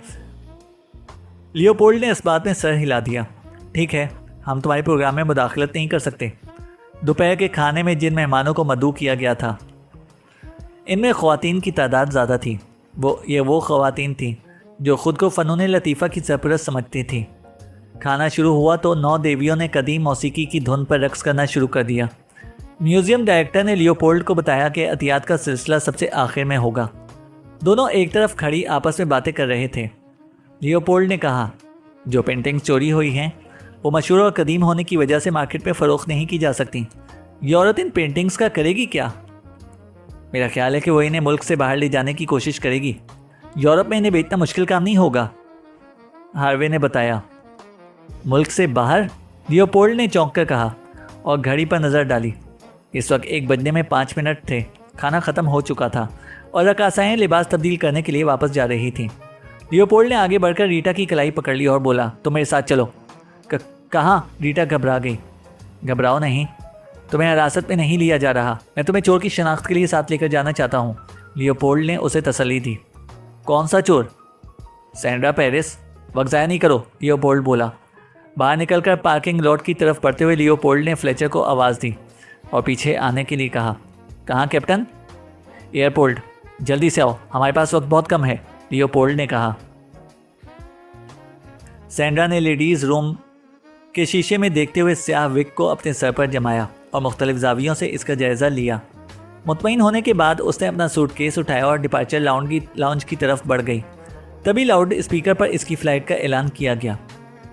लियोपोल्ड ने इस बात में सर हिला दिया। ठीक है, हम तुम्हारे प्रोग्राम में मुदाखलत नहीं कर सकते। दोपहर के खाने में जिन मेहमानों को मदऊ किया गया था, इनमें ख़वातीन की तादाद ज़्यादा थी। वो ख़वातीन थीं जो ख़ुद को फ़नून लतीफ़ा की सरपरस्त समझती थीं। खाना शुरू हुआ तो 9 देवियों ने कदीम मौसीकी की धुन पर रक़्स करना शुरू कर दिया। म्यूज़ियम डायरेक्टर ने लियोपोल्ड को बताया कि अतियात का सिलसिला सबसे आखिर में होगा। दोनों एक तरफ खड़ी आपस में बातें कर रहे थे। लियोपोल्ड ने कहा, जो पेंटिंग्स चोरी हुई हैं वो मशहूर और कदीम होने की वजह से मार्केट में फ़रोख्त नहीं की जा सकती। ये औरत इन पेंटिंग्स का करेगी क्या? मेरा ख्याल है कि वो इन्हें मुल्क से बाहर ले जाने की कोशिश करेगी। यूरोप में इन्हें बेचना मुश्किल काम नहीं होगा, हार्वे ने बताया। मुल्क से बाहर? लियोपोल्ड ने चौंक कर कहा और घड़ी पर नज़र डाली। इस वक्त 1 बजने में 5 मिनट थे। खाना ख़त्म हो चुका था और रकासाएं लिबास तब्दील करने के लिए वापस जा रही थीं। लियोपोल्ड ने आगे बढ़कर रीटा की कलाई पकड़ ली और बोला, तुम मेरे साथ चलो। कहाँ? रीटा घबरा गई। घबराओ नहीं, तुम्हें हिरासत में नहीं लिया जा रहा। मैं तुम्हें चोर की शनाख्त के लिए साथ लेकर जाना चाहता हूँ। लियोपोल्ड ने उसे तसल्ली दी। कौन सा चोर? Sandra Paris. वक्त ज़ाया नहीं करो, लियोपोल्ड बोला। बाहर निकलकर पार्किंग लॉट की तरफ बढ़ते हुए लियोपोल्ड ने फ्लेचर को आवाज़ दी और पीछे आने के लिए कहा। कहाँ कैप्टन? एयरपोर्ट। जल्दी से आओ, हमारे पास वक्त बहुत कम है, लियोपोल्ड ने कहा। सैंड्रा ने लेडीज़ रूम के शीशे में देखते हुए स्याह विग को अपने सर पर जमाया और मुख्तलिफ जावियों से इसका जायज़ा लिया। मुतमईन होने के बाद उसने अपना सूटकेस उठाया और डिपार्चर लाउंज की तरफ बढ़ गई। तभी लाउड स्पीकर पर इसकी फ़्लाइट का ऐलान किया गया।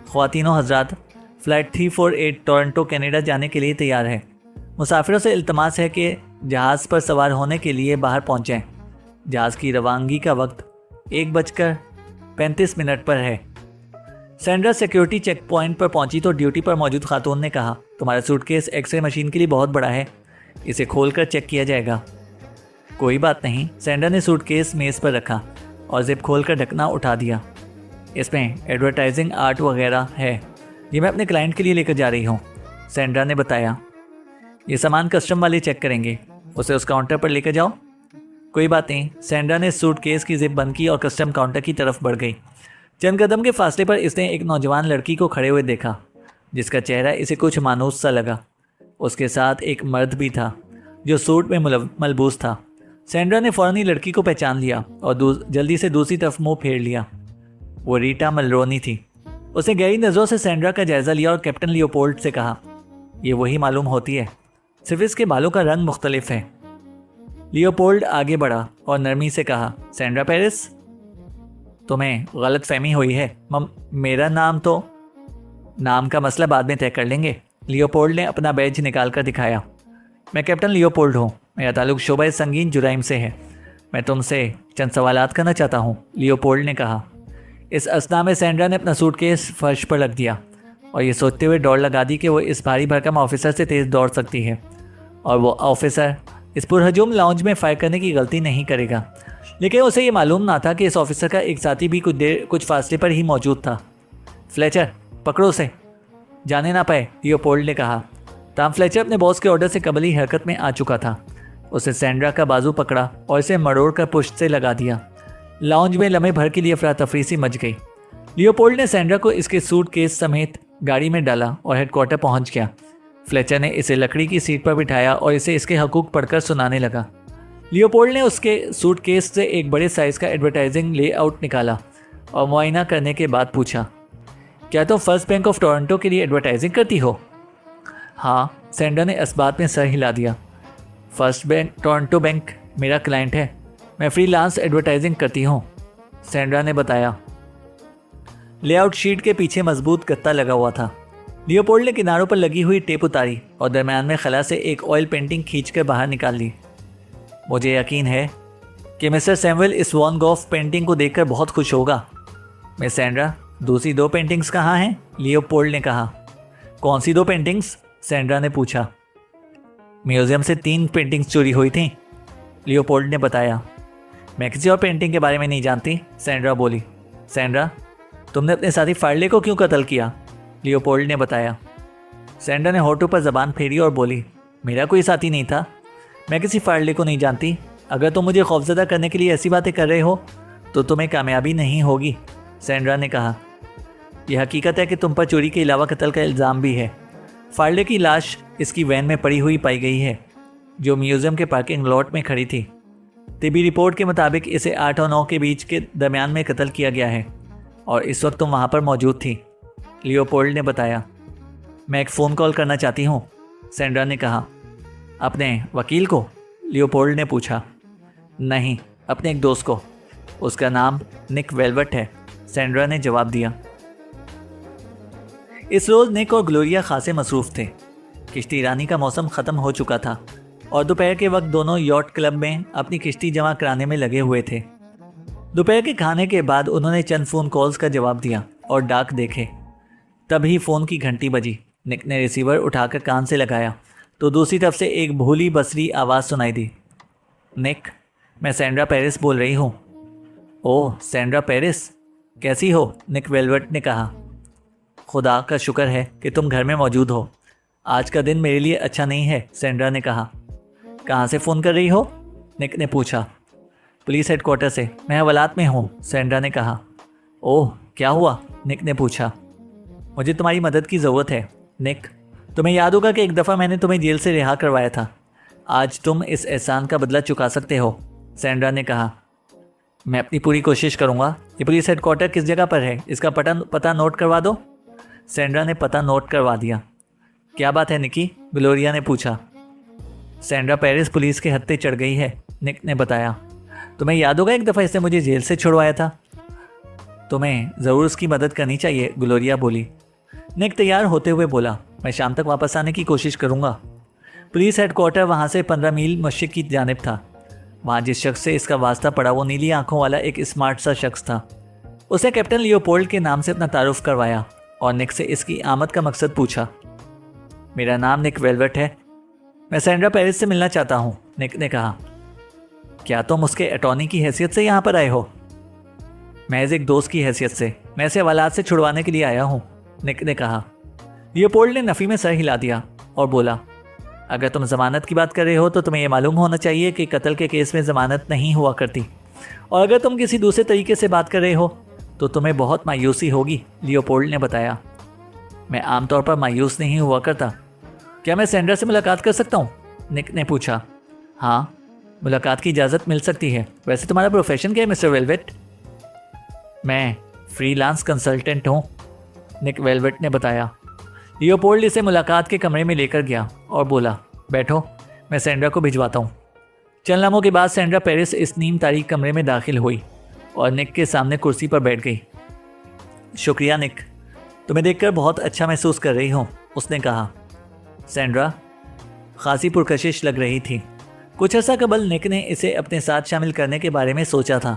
ख्वातीनो हजरात, फ़्लाइट 348 टोरंटो कनाडा जाने के लिए तैयार है। मुसाफिरों से इल्तमास है कि जहाज़ पर सवार होने के लिए बाहर पहुँचें। जहाज़ की रवानगी का वक्त 1:35 पर है। सैंड्रा सिक्योरिटी चेक पॉइंट पर पहुंची तो ड्यूटी पर मौजूद खातून ने कहा, तुम्हारा सूटकेस एक्सरे मशीन के लिए बहुत बड़ा है, इसे खोलकर चेक किया जाएगा। कोई बात नहीं। सैंड्रा ने सूटकेस मेज़ पर रखा और जिप खोलकर ढकना उठा दिया। इसमें एडवर्टाइजिंग आर्ट वगैरह है, ये मैं अपने क्लाइंट के लिए लेकर जा रही हूँ, सैंड्रा ने बताया। ये सामान कस्टम वाले चेक करेंगे, उसे उस काउंटर पर लेकर जाओ। कोई बात नहीं। सैंड्रा ने सूटकेस की जिप बंद की और कस्टम काउंटर की तरफ बढ़ गई। चंद कदम के फासले पर इसने एक नौजवान लड़की को खड़े हुए देखा, जिसका चेहरा इसे कुछ मानूस सा लगा। उसके साथ एक मर्द भी था जो सूट में मलबूस था। सैंड्रा ने फ़ौरन ही लड़की को पहचान लिया और जल्दी से दूसरी तरफ मुंह फेर लिया। वो रीटा मल्रोनी थी। उसने गहरी नज़रों से सैंड्रा का जायज़ा लिया और कैप्टन लियोपोल्ड से कहा, ये वही मालूम होती है, सिर्फ इसके बालों का रंग मुख्तलिफ है। लियोपोल्ड आगे बढ़ा और नरमी से कहा, सैंड्रा पेरिस, तुम्हें गलत फहमी हुई है। मेरा नाम का मसला बाद में तय कर लेंगे। लियोपोल्ड ने अपना बैज निकाल कर दिखाया। मैं कैप्टन लियोपोल्ड हूँ, मेरा ताल्लुक शोबा संगीन जुराइम से है। मैं तुमसे चंद सवालात करना चाहता हूँ, लियोपोल्ड ने कहा। इस असना में सैंड्रा ने अपना सूटकेस फर्श पर रख दिया और ये सोचते हुए दौड़ लगा दी कि वो इस भारी भरकम ऑफिसर से तेज़ दौड़ सकती है और वो ऑफिसर इस पुरहजूम लाउंज में फायर करने की गलती नहीं करेगा। लेकिन उसे ये मालूम ना था कि इस ऑफिसर का एक साथी भी कुछ फासले पर ही मौजूद था। फ्लेचर, पकड़ो उसे, जाने ना पाए, लियोपोल्ड ने कहा। टॉम फ्लेचर अपने बॉस के ऑर्डर से कबल ही हरकत में आ चुका था। उसने सैंड्रा का बाजू पकड़ा और इसे मरोड़ कर पुश्त से लगा दिया। लाउंज में लम्हे भर के लिए अफरा तफरी सी मच गई। लियोपोल्ड ने सैंड्रा को इसके सूटकेस समेत गाड़ी में डाला और हेडक्वार्टर पहुंच गया। फ्लेचर ने इसे लकड़ी की सीट पर बिठाया और इसे इसके हकूक पढ़कर सुनाने लगा। लियोपोल्ड ने उसके सूटकेस से एक बड़े साइज़ का एडवर्टाइजिंग लेआउट निकाला और मुआयना करने के बाद पूछा, क्या तुम फर्स्ट बैंक ऑफ टोरंटो के लिए एडवर्टाइजिंग करती हो? हाँ, सैंड्रा ने इस बात में सर हिला दिया। फर्स्ट बैंक टोरंटो बैंक मेरा क्लाइंट है, मैं फ्रीलांस एडवर्टाइजिंग करती हूँ, सैंड्रा ने बताया। लेआउट शीट के पीछे मजबूत गत्ता लगा हुआ था। लियोपोल्ड ने किनारों पर लगी हुई टेप उतारी और दरम्यान में खला से एक ऑयल पेंटिंग खींचकर बाहर निकाल ली। मुझे यकीन है कि मिस्टर सैमुअल इस वॉन गॉफ पेंटिंग को देखकर बहुत खुश होगा। मिस सैंड्रा, दूसरी 2 पेंटिंग्स कहाँ हैं? लियोपोल्ड ने कहा। कौन सी 2 पेंटिंग्स? सैंड्रा ने पूछा। म्यूजियम से 3 पेंटिंग्स चोरी हुई थीं, लियोपोल्ड ने बताया। मैं किसी और पेंटिंग के बारे में नहीं जानती, सैंड्रा बोली। सैंड्रा, तुमने अपने साथी फार्ले को क्यों कत्ल किया? लियोपोल्ड ने बताया। सैंड्रा ने होठों पर जबान फेरी और बोली, मेरा कोई साथी नहीं था, मैं किसी फार्ले को नहीं जानती। अगर तुम मुझे खौफजदा करने के लिए ऐसी बातें कर रहे हो तो तुम्हें कामयाबी नहीं होगी, सैंड्रा ने कहा। यह हकीकत है कि तुम पर चोरी के अलावा कत्ल का इल्ज़ाम भी है। फार्ले की लाश इसकी वैन में पड़ी हुई पाई गई है, जो म्यूज़ियम के पार्किंग लॉट में खड़ी थी। तिबी रिपोर्ट के मुताबिक इसे 8 और 9 के बीच के दरमियान में कत्ल किया गया है और इस वक्त तुम वहाँ पर मौजूद थी, लियोपोल्ड ने बताया। मैं एक फ़ोन कॉल करना चाहती हूँ, सैंड्रा ने कहा। अपने वकील को? लियोपोल्ड ने पूछा। नहीं, अपने एक दोस्त को, उसका नाम निक वेलवेट है, सैंड्रा ने जवाब दिया। इस रोज़ निक और ग्लोरिया खासे मसरूफ़ थे। किश्ती रानी का मौसम ख़त्म हो चुका था और दोपहर के वक्त दोनों यॉट क्लब में अपनी किश्ती जमा कराने में लगे हुए थे। दोपहर के खाने के बाद उन्होंने चंद फ़ोन कॉल्स का जवाब दिया और डाक देखे। तभी फ़ोन की घंटी बजी। निक ने रिसीवर उठाकर कान से लगाया तो दूसरी तरफ से एक भोली बसरी आवाज़ सुनाई दी। निक, मैं सैंड्रा पेरिस बोल रही हूँ। ओह सैंड्रा पेरिस, कैसी हो? निक वेलवेट ने कहा। खुदा का शुक्र है कि तुम घर में मौजूद हो। आज का दिन मेरे लिए अच्छा नहीं है, सैंड्रा ने कहा। कहाँ से फ़ोन कर रही हो? निक ने पूछा। पुलिस हेडक्वार्टर से, मैं हवालात में हूँ, सैंड्रा ने कहा। ओह क्या हुआ? निक ने पूछा। मुझे तुम्हारी मदद की ज़रूरत है निक। तुम्हें याद होगा कि एक दफ़ा मैंने तुम्हें जेल से रिहा करवाया था। आज तुम इस एहसान का बदला चुका सकते हो, सैंड्रा ने कहा। मैं अपनी पूरी कोशिश करूँगा। ये पुलिस हेडक्वार्टर किस जगह पर है, इसका पता नोट करवा दो। सैंड्रा ने पता नोट करवा दिया। क्या बात है निकी? ग्लोरिया ने पूछा। सैंड्रा पेरिस पुलिस के हत्थे चढ़ गई है, निक ने बताया। तुम्हें याद होगा एक दफ़ा इसने मुझे जेल से छुड़वाया था। तुम्हें ज़रूर उसकी मदद करनी चाहिए, ग्लोरिया बोली। निक तैयार होते हुए बोला, मैं शाम तक वापस आने की कोशिश करूँगा। पुलिस हेडक्वार्टर वहाँ से 15 मील मशरिक़ की जानिब था। वहाँ जिस शख्स से इसका वास्ता पड़ा वो नीली आंखों वाला एक स्मार्ट सा शख्स था। उसने कैप्टन लियोपोल्ड के नाम से अपना तारुफ करवाया और निक से इसकी आमद का मकसद पूछा। मेरा नाम निक वेलवेट है, मैं सैंड्रा पेरिस से मिलना चाहता हूँ, निक ने कहा। क्या तुम उसके अटॉर्नी की हैसियत से यहाँ पर आए हो? महज एक दोस्त की हैसियत से, मैं इसे हवालात से छुड़वाने के लिए आया हूँ, निक ने कहा। लियोपोल्ड ने नफ़ी में सर हिला दिया और बोला, अगर तुम ज़मानत की बात कर रहे हो तो तुम्हें यह मालूम होना चाहिए कि कत्ल के केस में ज़मानत नहीं हुआ करती, और अगर तुम किसी दूसरे तरीके से बात कर रहे हो तो तुम्हें बहुत मायूसी होगी, लियोपोल्ड ने बताया। मैं आमतौर पर मायूस नहीं हुआ करता। क्या मैं सैंड्रा से मुलाकात कर सकता हूँ? निक ने पूछा। हाँ, मुलाकात की इजाज़त मिल सकती है। वैसे तुम्हारा प्रोफेशन क्या है मिस्टर वेलवेट? मैं फ्रीलांस कंसल्टेंट हूँ, निक वेलवेट ने बताया। लियोपोल्ड इसे मुलाकात के कमरे में लेकर गया और बोला, बैठो, मैं सैंड्रा को भिजवाता हूँ। चंद लम्हों के बाद सैंड्रा पेरिस इस नीम तारीख कमरे में दाखिल हुई और निक के सामने कुर्सी पर बैठ गई। शुक्रिया निक, तुम्हें देखकर बहुत अच्छा महसूस कर रही हूँ, उसने कहा। सैंड्रा खासी पुरकशिश लग रही थी। कुछ अर्सा कबल निक ने इसे अपने साथ शामिल करने के बारे में सोचा था,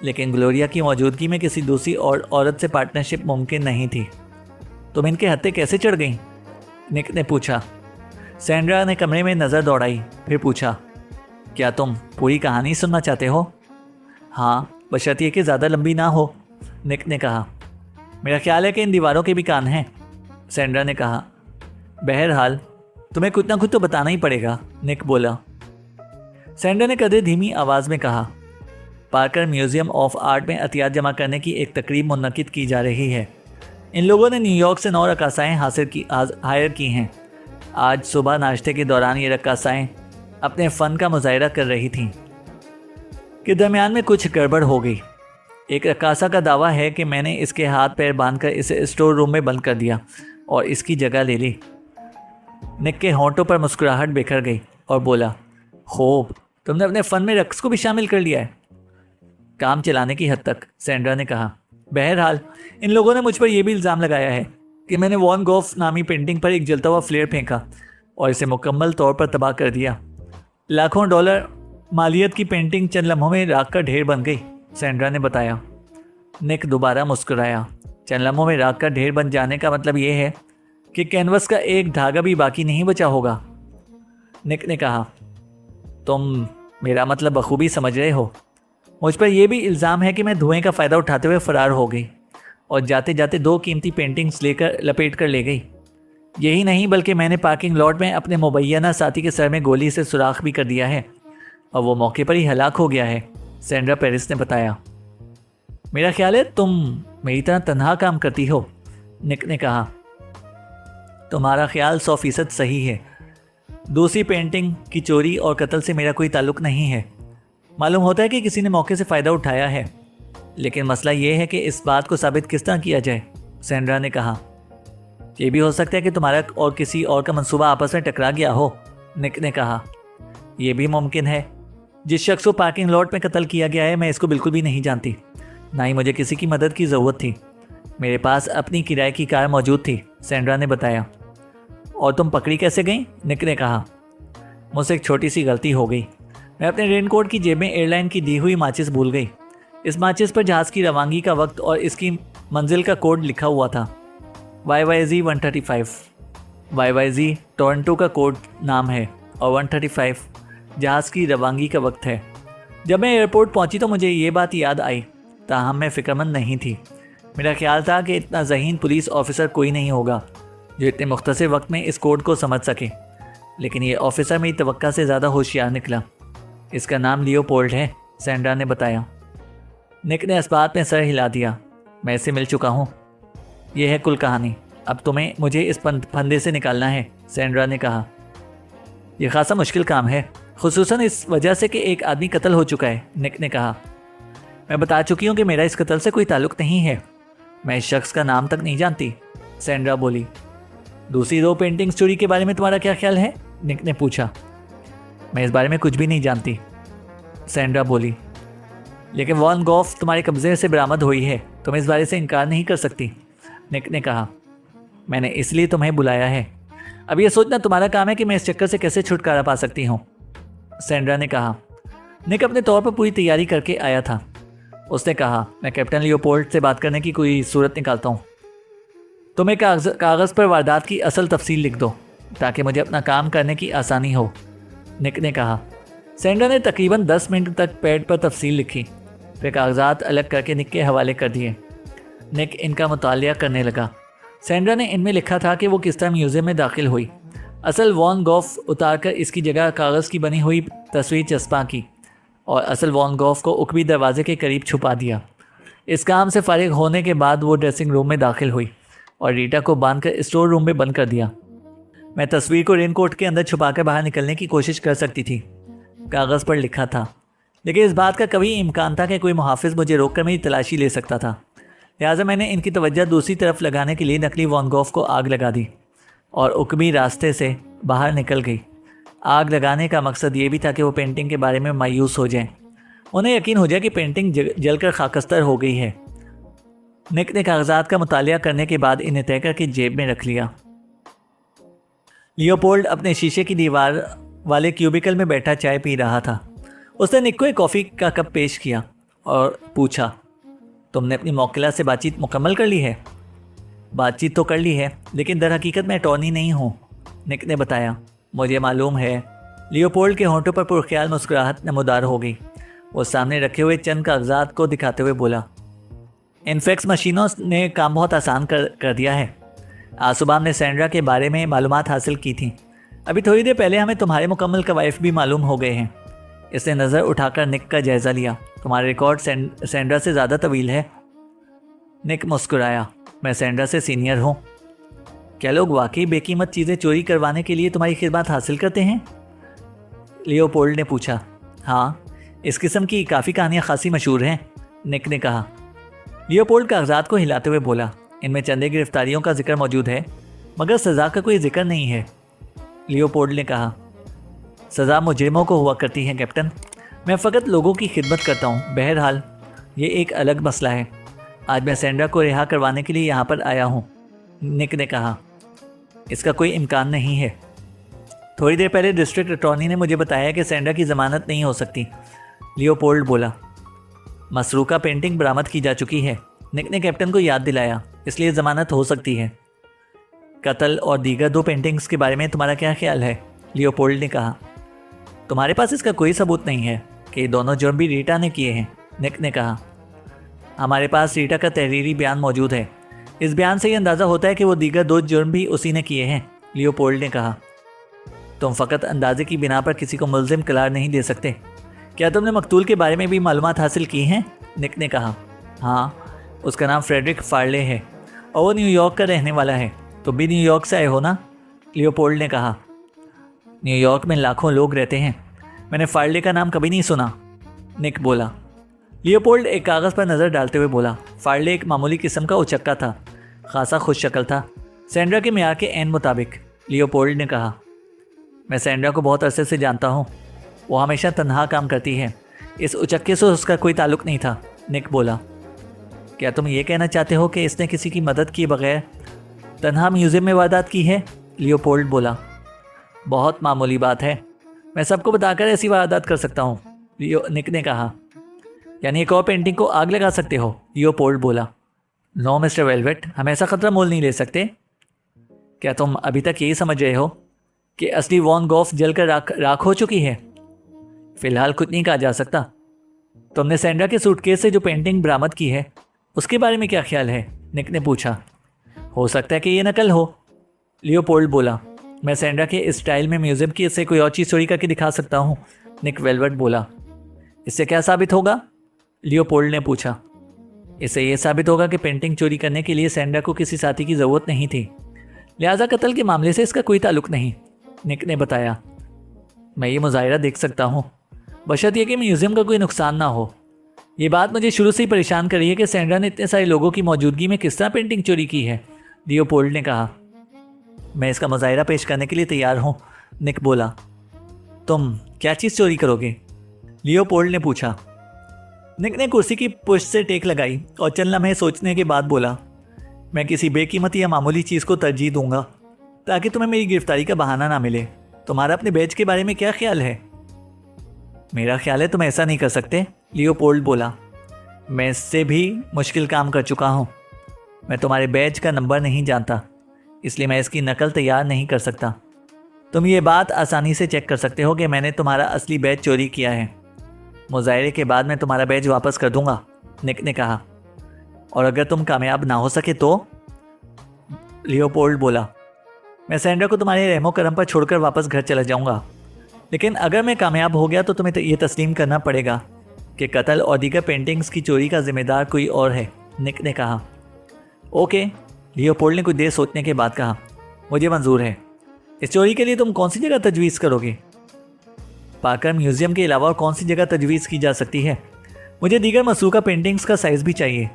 लेकिन ग्लोरिया की मौजूदगी में किसी दूसरी औरत से पार्टनरशिप मुमकिन नहीं थी। तुम इनके हत्थे कैसे चढ़ गईं? निक ने पूछा। सैंड्रा ने कमरे में नज़र दौड़ाई, फिर पूछा, क्या तुम पूरी कहानी सुनना चाहते हो? हाँ, बशर्ते कि ज़्यादा लंबी ना हो, निक ने कहा। मेरा ख्याल है कि इन दीवारों के भी कान हैं, सैंड्रा ने कहा। बहरहाल तुम्हें कुछ ना कुछ तो बताना ही पड़ेगा, निक बोला। सैंड्रा ने कदे धीमी आवाज़ में कहा, पार्कर म्यूज़ियम ऑफ आर्ट में अतियात जमा करने की एक तकरीब मुनक्किद की जा रही है। इन लोगों ने न्यूयॉर्क से 9 रक्कासाएँ हायर की हैं। आज सुबह नाश्ते के दौरान ये रक्कासाएँ अपने फ़न का मुजाहिरा कर रही थीं कि दरमियान में कुछ गड़बड़ हो गई। एक रक्कासा का दावा है कि मैंने इसके हाथ पैर बांधकर इसे स्टोर रूम में बंद कर दिया और इसकी जगह ले ली। निक के होंठों पर मुस्कुराहट बिखर गई और बोला, खूब, तुमने अपने फ़न में रक्स को भी शामिल कर लिया है। काम चलाने की हद तक, सैंड्रा ने कहा। बहरहाल इन लोगों ने मुझ पर यह भी इल्ज़ाम लगाया है कि मैंने वॉन गोफ नामी पेंटिंग पर एक जलता हुआ फ्लेयर फेंका और इसे मुकम्मल तौर पर तबाह कर दिया। लाखों डॉलर मालियत की पेंटिंग चंद लम्हों में राख का ढेर बन गई, सैंड्रा ने बताया। निक दोबारा मुस्कुराया। चंद लम्हों में राख का ढेर बन जाने का मतलब ये है कि कैनवस का एक धागा भी बाकी नहीं बचा होगा, निक ने कहा। तुम मेरा मतलब बखूबी समझ रहे हो। मुझ पर यह भी इल्ज़ाम है कि मैं धुएं का फ़ायदा उठाते हुए फ़रार हो गई और जाते जाते 2 कीमती पेंटिंग्स लपेट कर ले गई। यही नहीं बल्कि मैंने पार्किंग लॉट में अपने मुबैना साथी के सर में गोली से सुराख भी कर दिया है और वो मौके पर ही हलाक हो गया है, सैंड्रा पेरिस ने बताया। मेरा ख्याल है तुम मेरी तरह तन्हा काम करती हो, निक ने कहा। तुम्हारा ख्याल 100% सही है। दूसरी पेंटिंग की चोरी और कत्ल से मेरा कोई ताल्लुक़ नहीं है। मालूम होता है कि किसी ने मौके से फ़ायदा उठाया है, लेकिन मसला ये है कि इस बात को साबित किस तरह किया जाए, सैंड्रा ने कहा। ये भी हो सकता है कि तुम्हारा और किसी और का मंसूबा आपस में टकरा गया हो, निक ने कहा। यह भी मुमकिन है। जिस शख्स को पार्किंग लॉट में कत्ल किया गया है मैं इसको बिल्कुल भी नहीं जानती, ना ही मुझे किसी की मदद की ज़रूरत थी। मेरे पास अपनी किराए की कार मौजूद थी, सैंड्रा ने बताया। और तुम पकड़ी कैसे गई, निक ने कहा। मुझसे एक छोटी सी गलती हो गई। मैं अपने रेनकोट की जेब में एयरलाइन की दी हुई माचिस भूल गई। इस माचिस पर जहाज़ की रवानगी का वक्त और इसकी मंजिल का कोड लिखा हुआ था, YYZ 135। YYZ टोरंटो का कोड नाम है और 135 जहाज़ की रवानगी का वक्त है। जब मैं एयरपोर्ट पहुंची तो मुझे ये बात याद आई, ताहम मैं फ़िक्रमंद नहीं थी। मेरा ख्याल था कि इतना ज़हीन पुलिस ऑफिसर कोई नहीं होगा जो इतने मुख्तसर वक्त में इस कोड को समझ सके, लेकिन ये ऑफिसर मेरी तवक्का से ज़्यादा होशियार निकला। इसका नाम लियोपोल्ड है, सैंड्रा ने बताया। निक ने इस बात में सर हिला दिया। मैं इससे मिल चुका हूँ। यह है कुल कहानी। अब तुम्हें मुझे इस फंदे से निकालना है, सैंड्रा ने कहा। यह खासा मुश्किल काम है, खुसूसन इस वजह से कि एक आदमी कत्ल हो चुका है, निक ने कहा। मैं बता चुकी हूँ कि मेरा इस कत्ल से कोई ताल्लुक नहीं है। मैं इस शख्स का नाम तक नहीं जानती, सैंड्रा बोली। दूसरी 2 पेंटिंग्स चोरी के बारे में तुम्हारा क्या ख्याल है, निक ने पूछा। मैं इस बारे में कुछ भी नहीं जानती, सैंड्रा बोली। लेकिन वॉन गॉफ तुम्हारे कब्जे से बरामद हुई है, तुम इस बारे से इनकार नहीं कर सकती, निक ने कहा। मैंने इसलिए तुम्हें बुलाया है। अब यह सोचना तुम्हारा काम है कि मैं इस चक्कर से कैसे छुटकारा पा सकती हूँ, सैंड्रा ने कहा। निक अपने तौर पर पूरी तैयारी करके आया था। उसने कहा, मैं कैप्टन लियोपोल्ड से बात करने की कोई सूरत निकालता हूँ। तुम एक कागज़ पर वारदात की असल तफसील लिख दो ताकि मुझे अपना काम करने की आसानी हो, निक ने कहा। सैंड्रा ने तकरीबन 10 मिनट तक पैड पर तफसील लिखी, फिर कागजात अलग करके निक के हवाले कर दिए। निक इनका मुतालिया करने लगा। सैंड्रा ने इनमें लिखा था कि वो किस तरह म्यूज़ियम में दाखिल हुई, असल वॉन गॉफ उतारकर इसकी जगह कागज़ की बनी हुई तस्वीर चस्पा की और असल वॉन गॉफ को उकबी दरवाजे के करीब छुपा दिया। इस काम से फारिग होने के बाद वो ड्रेसिंग रूम में दाखिल हुई और रीटा को बांधकर स्टोर रूम में बंद कर दिया। मैं तस्वीर को रेनकोट के अंदर छुपाकर बाहर निकलने की कोशिश कर सकती थी, कागज़ पर लिखा था, लेकिन इस बात का कभी इम्कान था कि कोई मुहाफिज मुझे रोककर मेरी तलाशी ले सकता था। लिहाजा मैंने इनकी तवज्जो दूसरी तरफ लगाने के लिए नकली वॉन गॉफ को आग लगा दी और उकबी रास्ते से बाहर निकल गई। आग लगाने का मकसद ये भी था कि वो पेंटिंग के बारे में मायूस हो जाएं, उन्हें यकीन हो जाए कि पेंटिंग जलकर खाकस्तर हो गई है। निक ने कागजात का मुतालिया करने के बाद इन्हें तय करके जेब में रख लिया। लियोपोल्ड अपने शीशे की दीवार वाले क्यूबिकल में बैठा चाय पी रहा था। उसने निक को एक कॉफ़ी का कप पेश किया और पूछा, तुमने अपनी मौकिला से बातचीत मुकम्मल कर ली है? बातचीत तो कर ली है, लेकिन दर हकीकत मैं अटॉर्नी नहीं हूँ, निक ने बताया। मुझे मालूम है। लियोपोल्ड के होंठों पर पुरख्याल मुस्कुराहट नमूदार हो गई। वो सामने रखे हुए चंद कागजात को दिखाते हुए बोला, इन फैक्स मशीनों ने काम बहुत आसान कर दिया है। आज सुबह हमने सैंड्रा के बारे में मालूमात हासिल की थी। अभी थोड़ी देर पहले हमें तुम्हारे मुकम्मल कवायफ भी मालूम हो गए हैं। इसने नज़र उठाकर निक का जायज़ा लिया। तुम्हारा रिकॉर्ड सैंड्रा से ज़्यादा तवील है। निक मुस्कुराया। मैं सैंड्रा से सीनियर हूँ। क्या लोग वाकई बेकीमत चीज़ें चोरी करवाने के लिए तुम्हारी खिदमत हासिल करते हैं? लियोपोल्ड ने पूछा। हाँ, इस किस्म की काफ़ी कहानियाँ खासी मशहूर हैं, निक ने कहा। लियोपोल्ड कागजात को हिलाते हुए बोला, इनमें चंद गिरफ्तारियों का जिक्र मौजूद है, मगर सज़ा का कोई जिक्र नहीं है। लियोपोल्ड ने कहा, सज़ा मुजरिमों को हुआ करती है कैप्टन, मैं फ़कत लोगों की खिदमत करता हूँ। बहरहाल ये एक अलग मसला है। आज मैं सैंड्रा को रिहा करवाने के लिए यहाँ पर आया हूँ, निक ने कहा। इसका कोई इम्कान नहीं है। थोड़ी देर पहले डिस्ट्रिक्ट अटॉर्नी ने मुझे बताया कि सैंड्रा की ज़मानत नहीं हो सकती, लियोपोल्ड बोला। मसरूका पेंटिंग बरामद की जा चुकी है, निक ने कैप्टन को याद दिलाया, इसलिए ज़मानत हो सकती है। कत्ल और दीगर 2 पेंटिंग्स के बारे में तुम्हारा क्या ख्याल है? लियोपोल्ड ने कहा। तुम्हारे पास इसका कोई सबूत नहीं है कि दोनों जुर्म भी रीटा ने किए हैं, निक ने कहा। हमारे पास रीटा का तहरीरी बयान मौजूद है। इस बयान से ये अंदाज़ा होता है कि वो दीगर 2 जुर्म भी उसी ने किए हैं, लियोपोल्ड ने कहा। तुम फ़कत अंदाजे की बिना पर किसी को मुल्ज़िम करार नहीं दे सकते। क्या तुमने मकतूल के बारे में भी मालूमात हासिल की हैं? निक ने कहा। हाँ, उसका नाम फ्रेडरिक फार्ले है और वो न्यूयॉर्क का रहने वाला है। तुम भी न्यूयॉर्क से आए हो ना? लियोपोल्ड ने कहा। न्यूयॉर्क में लाखों लोग रहते हैं, मैंने फार्ले का नाम कभी नहीं सुना, निक बोला। लियोपोल्ड एक कागज़ पर नज़र डालते हुए बोला। फार्ले एक मामूली किस्म का उचक्का था, खासा खुश शक्ल था, सैंड्रा के मियार के ऐन मुताबिक, लियोपोल्ड ने कहा। मैं सैंड्रा को बहुत अरसे से जानता हूँ, वो हमेशा तन्हा काम करती है। इस उचक्के से उसका कोई ताल्लुक़ नहीं था, निक बोला। क्या तुम ये कहना चाहते हो कि इसने किसी की मदद किए बगैर तन्हा म्यूज़ियम में वारदात की है? लियोपोल्ड बोला। बहुत मामूली बात है, मैं सबको बताकर ऐसी वारदात कर सकता हूँ, निक ने कहा। यानी एक और पेंटिंग को आग लगा सकते हो? लियोपोल्ड बोला। नो मिस्टर वेलवेट, हम ऐसा ख़तरा मोल नहीं ले सकते। क्या तुम अभी तक यही समझ रहे हो कि असली वॉन गॉफ जलकर राख हो चुकी है? फ़िलहाल कुछ नहीं कहा जा सकता, तुमने सैंड्रा के सूटकेस से जो पेंटिंग बरामद की है उसके बारे में क्या ख्याल है? निक ने पूछा। हो सकता है कि ये नकल हो, लियोपोल्ड बोला। मैं सैंड्रा के इस स्टाइल में म्यूजियम की इससे कोई और चीज़ चोरी करके दिखा सकता हूँ, निक वेलवेट बोला। इससे क्या साबित होगा? लियोपोल्ड ने पूछा। इससे यह साबित होगा कि पेंटिंग चोरी करने के लिए सैंड्रा को किसी साथी की ज़रूरत नहीं थी, लिहाजा कत्ल के मामले से इसका कोई ताल्लुक नहीं, निक ने बताया। मैं ये मुजाहिरा देख सकता हूँ, बशर्ते कि म्यूज़ियम का कोई नुकसान ना हो। ये बात मुझे शुरू से ही परेशान कर रही है कि सैंड्रा ने इतने सारे लोगों की मौजूदगी में किस तरह पेंटिंग चोरी की है, लियोपोल्ड ने कहा। मैं इसका मुजाहिरा पेश करने के लिए तैयार हूँ, निक बोला। तुम क्या चीज़ चोरी करोगे? लियोपोल्ड ने पूछा। निक ने कुर्सी की पुश से टेक लगाई और चंद लम्हे सोचने के बाद बोला, मैं किसी बेकीमती या मामूली चीज़ को तरजीह दूंगा ताकि तुम्हें मेरी गिरफ्तारी का बहाना ना मिले। तुम्हारा अपने बैज के बारे में क्या ख्याल है? मेरा ख्याल है तुम ऐसा नहीं कर सकते, लियोपोल्ड बोला। मैं इससे भी मुश्किल काम कर चुका हूँ। मैं तुम्हारे बैज का नंबर नहीं जानता, इसलिए मैं इसकी नकल तैयार नहीं कर सकता। तुम ये बात आसानी से चेक कर सकते हो कि मैंने तुम्हारा असली बैज चोरी किया है। मुजाहिरे के बाद मैं तुम्हारा बैज वापस कर दूंगा, निक ने कहा। और अगर तुम कामयाब ना हो सके तो? लियोपोल्ड बोला। मैं सैंड्रा को तुम्हारे रहमो करम पर छोड़कर वापस घर चला जाऊंगा, लेकिन अगर मैं कामयाब हो गया तो तुम्हें ये तस्लीम करना पड़ेगा कि कत्ल और दीगर पेंटिंग्स की चोरी का जिम्मेदार कोई और है, निक ने कहा। ओके, लियोपोल्ड ने कुछ देर सोचने के बाद कहा। मुझे मंजूर है। इस चोरी के लिए तुम कौन सी जगह तजवीज़ करोगे? पाकर म्यूज़ियम के अलावा और कौन सी जगह तजवीज़ की जा सकती है? मुझे दीगर मसरूका पेंटिंग्स का साइज़ भी चाहिए,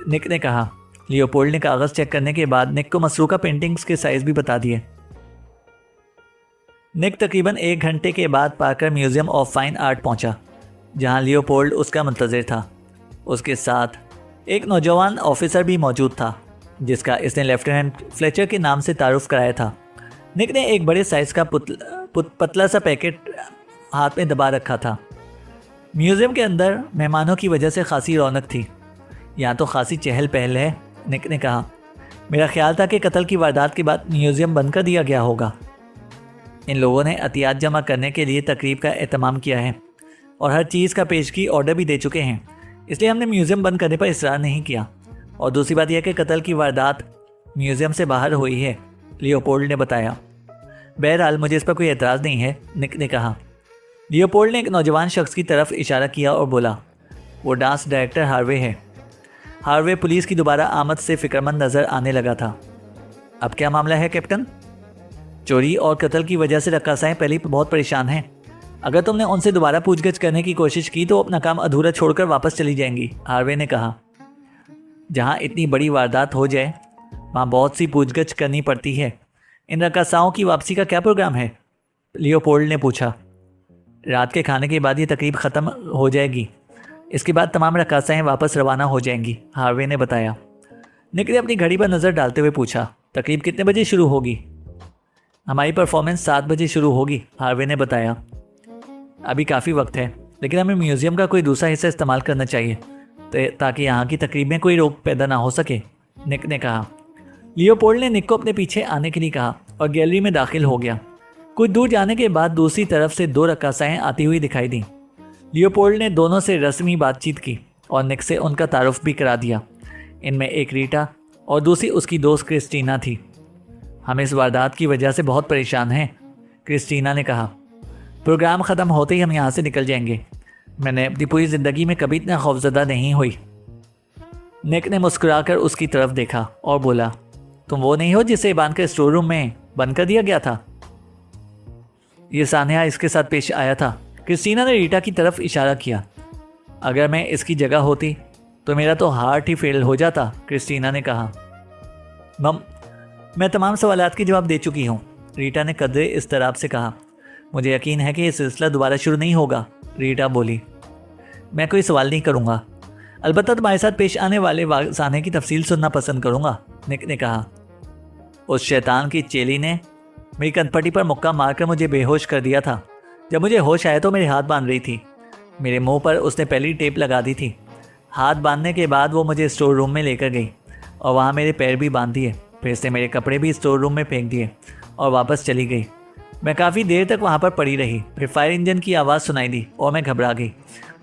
निक ने कहा। लियोपोल्ड ने कागज़ चेक करने के बाद निक को मसरूका पेंटिंग्स के साइज़ भी बता दिए। निक तकरीबन 1 घंटे के बाद पाकर म्यूज़ियम ऑफ फाइन आर्ट पहुंचा, जहां लियोपोल्ड उसका मुंतज़िर था। उसके साथ एक नौजवान ऑफिसर भी मौजूद था, जिसका इसने लेफ्टिनेंट फ्लेचर के नाम से तारुफ कराया था। निक ने एक बड़े साइज़ का पतला सा पैकेट हाथ में दबा रखा था। म्यूज़ियम के अंदर मेहमानों की वजह से खासी रौनक थी। यहाँ तो खासी चहल पहल है, निक ने कहा। मेरा ख्याल था कि कत्ल की वारदात के बाद म्यूज़ियम बंद कर दिया गया होगा। इन लोगों ने अतियात जमा करने के लिए तकरीब का एहतमाम किया है और हर चीज़ का पेशगी ऑर्डर भी दे चुके हैं, इसलिए हमने म्यूज़ियम बंद करने पर इसरार नहीं किया। और दूसरी बात यह कि कत्ल की वारदात म्यूज़ियम से बाहर हुई है, लियोपोल्ड ने बताया। बहरहाल मुझे इस पर कोई एतराज़ नहीं है, निक ने कहा। लियोपोल्ड ने एक नौजवान शख्स की तरफ इशारा किया और बोला, वो डांस डायरेक्टर हार्वे है। हार्वे पुलिस की दोबारा आमद से फिक्रमंद नज़र आने लगा था। अब क्या मामला है कैप्टन? चोरी और कत्ल की वजह से रक्कासाएं पहले ही बहुत परेशान हैं। अगर तुमने उनसे दोबारा पूछगछ करने की कोशिश की तो अपना काम अधूरा छोड़कर वापस चली जाएंगी, हार्वे ने कहा। जहां इतनी बड़ी वारदात हो जाए वहां बहुत सी पूछगछ करनी पड़ती है। इन रक्कासाओं की वापसी का क्या प्रोग्राम है? लियोपोल्ड ने पूछा। रात के खाने के बाद ये तकरीब ख़त्म हो जाएगी। इसके बाद तमाम रक्कासाएं वापस रवाना हो जाएंगी, हार्वे ने बताया। निक ने अपनी घड़ी पर नज़र डालते हुए पूछा, तकरीब कितने बजे शुरू होगी? हमारी परफॉर्मेंस 7 बजे शुरू होगी, हार्वे ने बताया। अभी काफ़ी वक्त है, लेकिन हमें म्यूज़ियम का कोई दूसरा हिस्सा इस्तेमाल करना चाहिए ताकि यहाँ की तकरीब में कोई रोक पैदा ना हो सके, निक ने कहा। लियोपोल्ड ने निक को अपने पीछे आने के लिए कहा और गैलरी में दाखिल हो गया। कुछ दूर जाने के बाद दूसरी तरफ से 2 रक्कासाएं आती हुई दिखाई दी। लियोपोल्ड ने दोनों से रस्मी बातचीत की और निक से उनका तारुफ भी करा दिया। इनमें एक रीटा और दूसरी उसकी दोस्त क्रिस्टीना थी। हम इस वारदात की वजह से बहुत परेशान हैं, क्रिस्टीना ने कहा। प्रोग्राम ख़त्म होते ही हम यहाँ से निकल जाएंगे। मैंने अपनी पूरी ज़िंदगी में कभी इतना खौफज़दा नहीं हुई। निक ने मुस्कुराकर उसकी तरफ देखा और बोला, तुम वो नहीं हो जिसे बांधकर स्टोर रूम में बंद कर दिया गया था? ये सान्या इसके साथ पेश आया था। क्रिस्टीना ने रीटा की तरफ इशारा किया। अगर मैं इसकी जगह होती तो मेरा तो हार्ट ही फेल हो जाता, क्रिस्टीना ने कहा। मैं तमाम सवालात के जवाब दे चुकी हूँ, रीटा ने कदरे इस्तराब से कहा। मुझे यकीन है कि ये सिलसिला दोबारा शुरू नहीं होगा, रीटा बोली। मैं कोई सवाल नहीं करूँगा, अलबत्ता तुम्हारे साथ पेश आने वाले सान्या की तफसील सुनना पसंद करूँगा, निक ने कहा। उस शैतान की चेली ने मेरी कनपट्टी पर मुक्का मारकर मुझे बेहोश कर दिया था। जब मुझे होश आया तो मेरे हाथ बांध रही थी। मेरे मुंह पर उसने पहली टेप लगा दी थी। हाथ बांधने के बाद वो मुझे स्टोर रूम में लेकर गई और वहाँ मेरे पैर भी बांध दिए। फिर इसने मेरे कपड़े भी स्टोर रूम में फेंक दिए और वापस चली गई। मैं काफ़ी देर तक वहाँ पर पड़ी रही। फिर फायर इंजन की आवाज़ सुनाई दी और मैं घबरा गई।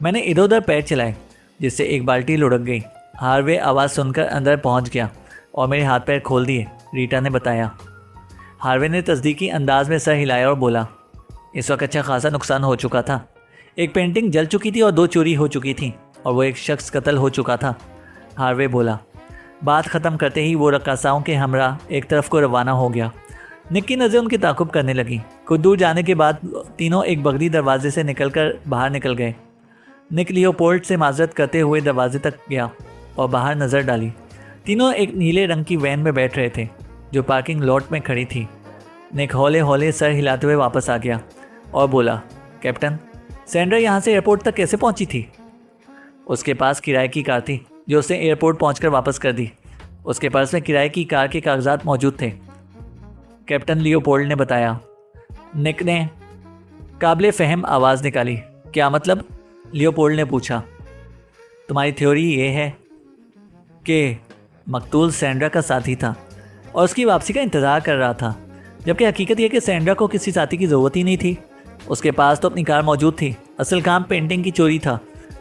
मैंने इधर उधर पैर चलाए जिससे एक बाल्टी लुढ़क गई। हार्वे आवाज़ सुनकर अंदर पहुंच गया और मेरे हाथ पैर खोल दिए, रीटा ने बताया। हार्वे ने तस्दीकी अंदाज में सर हिलाया और बोला, इस वक्त अच्छा खासा नुकसान हो चुका था। एक पेंटिंग जल चुकी थी और 2 चोरी हो चुकी थी और वो एक शख्स कत्ल हो चुका था। हार्वे बोला। बात ख़त्म करते ही वो रक्कासाओं के हमरा एक तरफ को रवाना हो गया। निक की नज़रें उनकी ताकुब करने लगी। कुछ दूर जाने के बाद तीनों एक बगड़ी दरवाजे से निकलकर बाहर निकल गए। निक लियोपोल्ड से माजरत करते हुए दरवाजे तक गया और बाहर नज़र डाली। तीनों एक नीले रंग की वैन में बैठ रहे थे जो पार्किंग लॉट में खड़ी थी। निक हौले हौले सर हिलाते हुए वापस आ गया और बोला, कैप्टन, सैंड्रा यहाँ से एयरपोर्ट तक कैसे पहुँची थी? उसके पास किराए की कार थी जो उसने एयरपोर्ट पहुँचकर वापस कर दी। उसके पास में किराए की कार के कागजात मौजूद थे, कैप्टन लियोपोल्ड ने बताया। निक ने काबिले फ़हम आवाज़ निकाली। क्या मतलब? लियोपोल्ड ने पूछा। तुम्हारी थ्योरी ये है कि मकतूल सैंड्रा का साथी था और उसकी वापसी का इंतज़ार कर रहा था, जबकि हकीकत यह कि सैंड्रा को किसी साथी की ज़रूरत ही नहीं थी। उसके पास तो अपनी कार मौजूद थी। असल काम पेंटिंग की चोरी था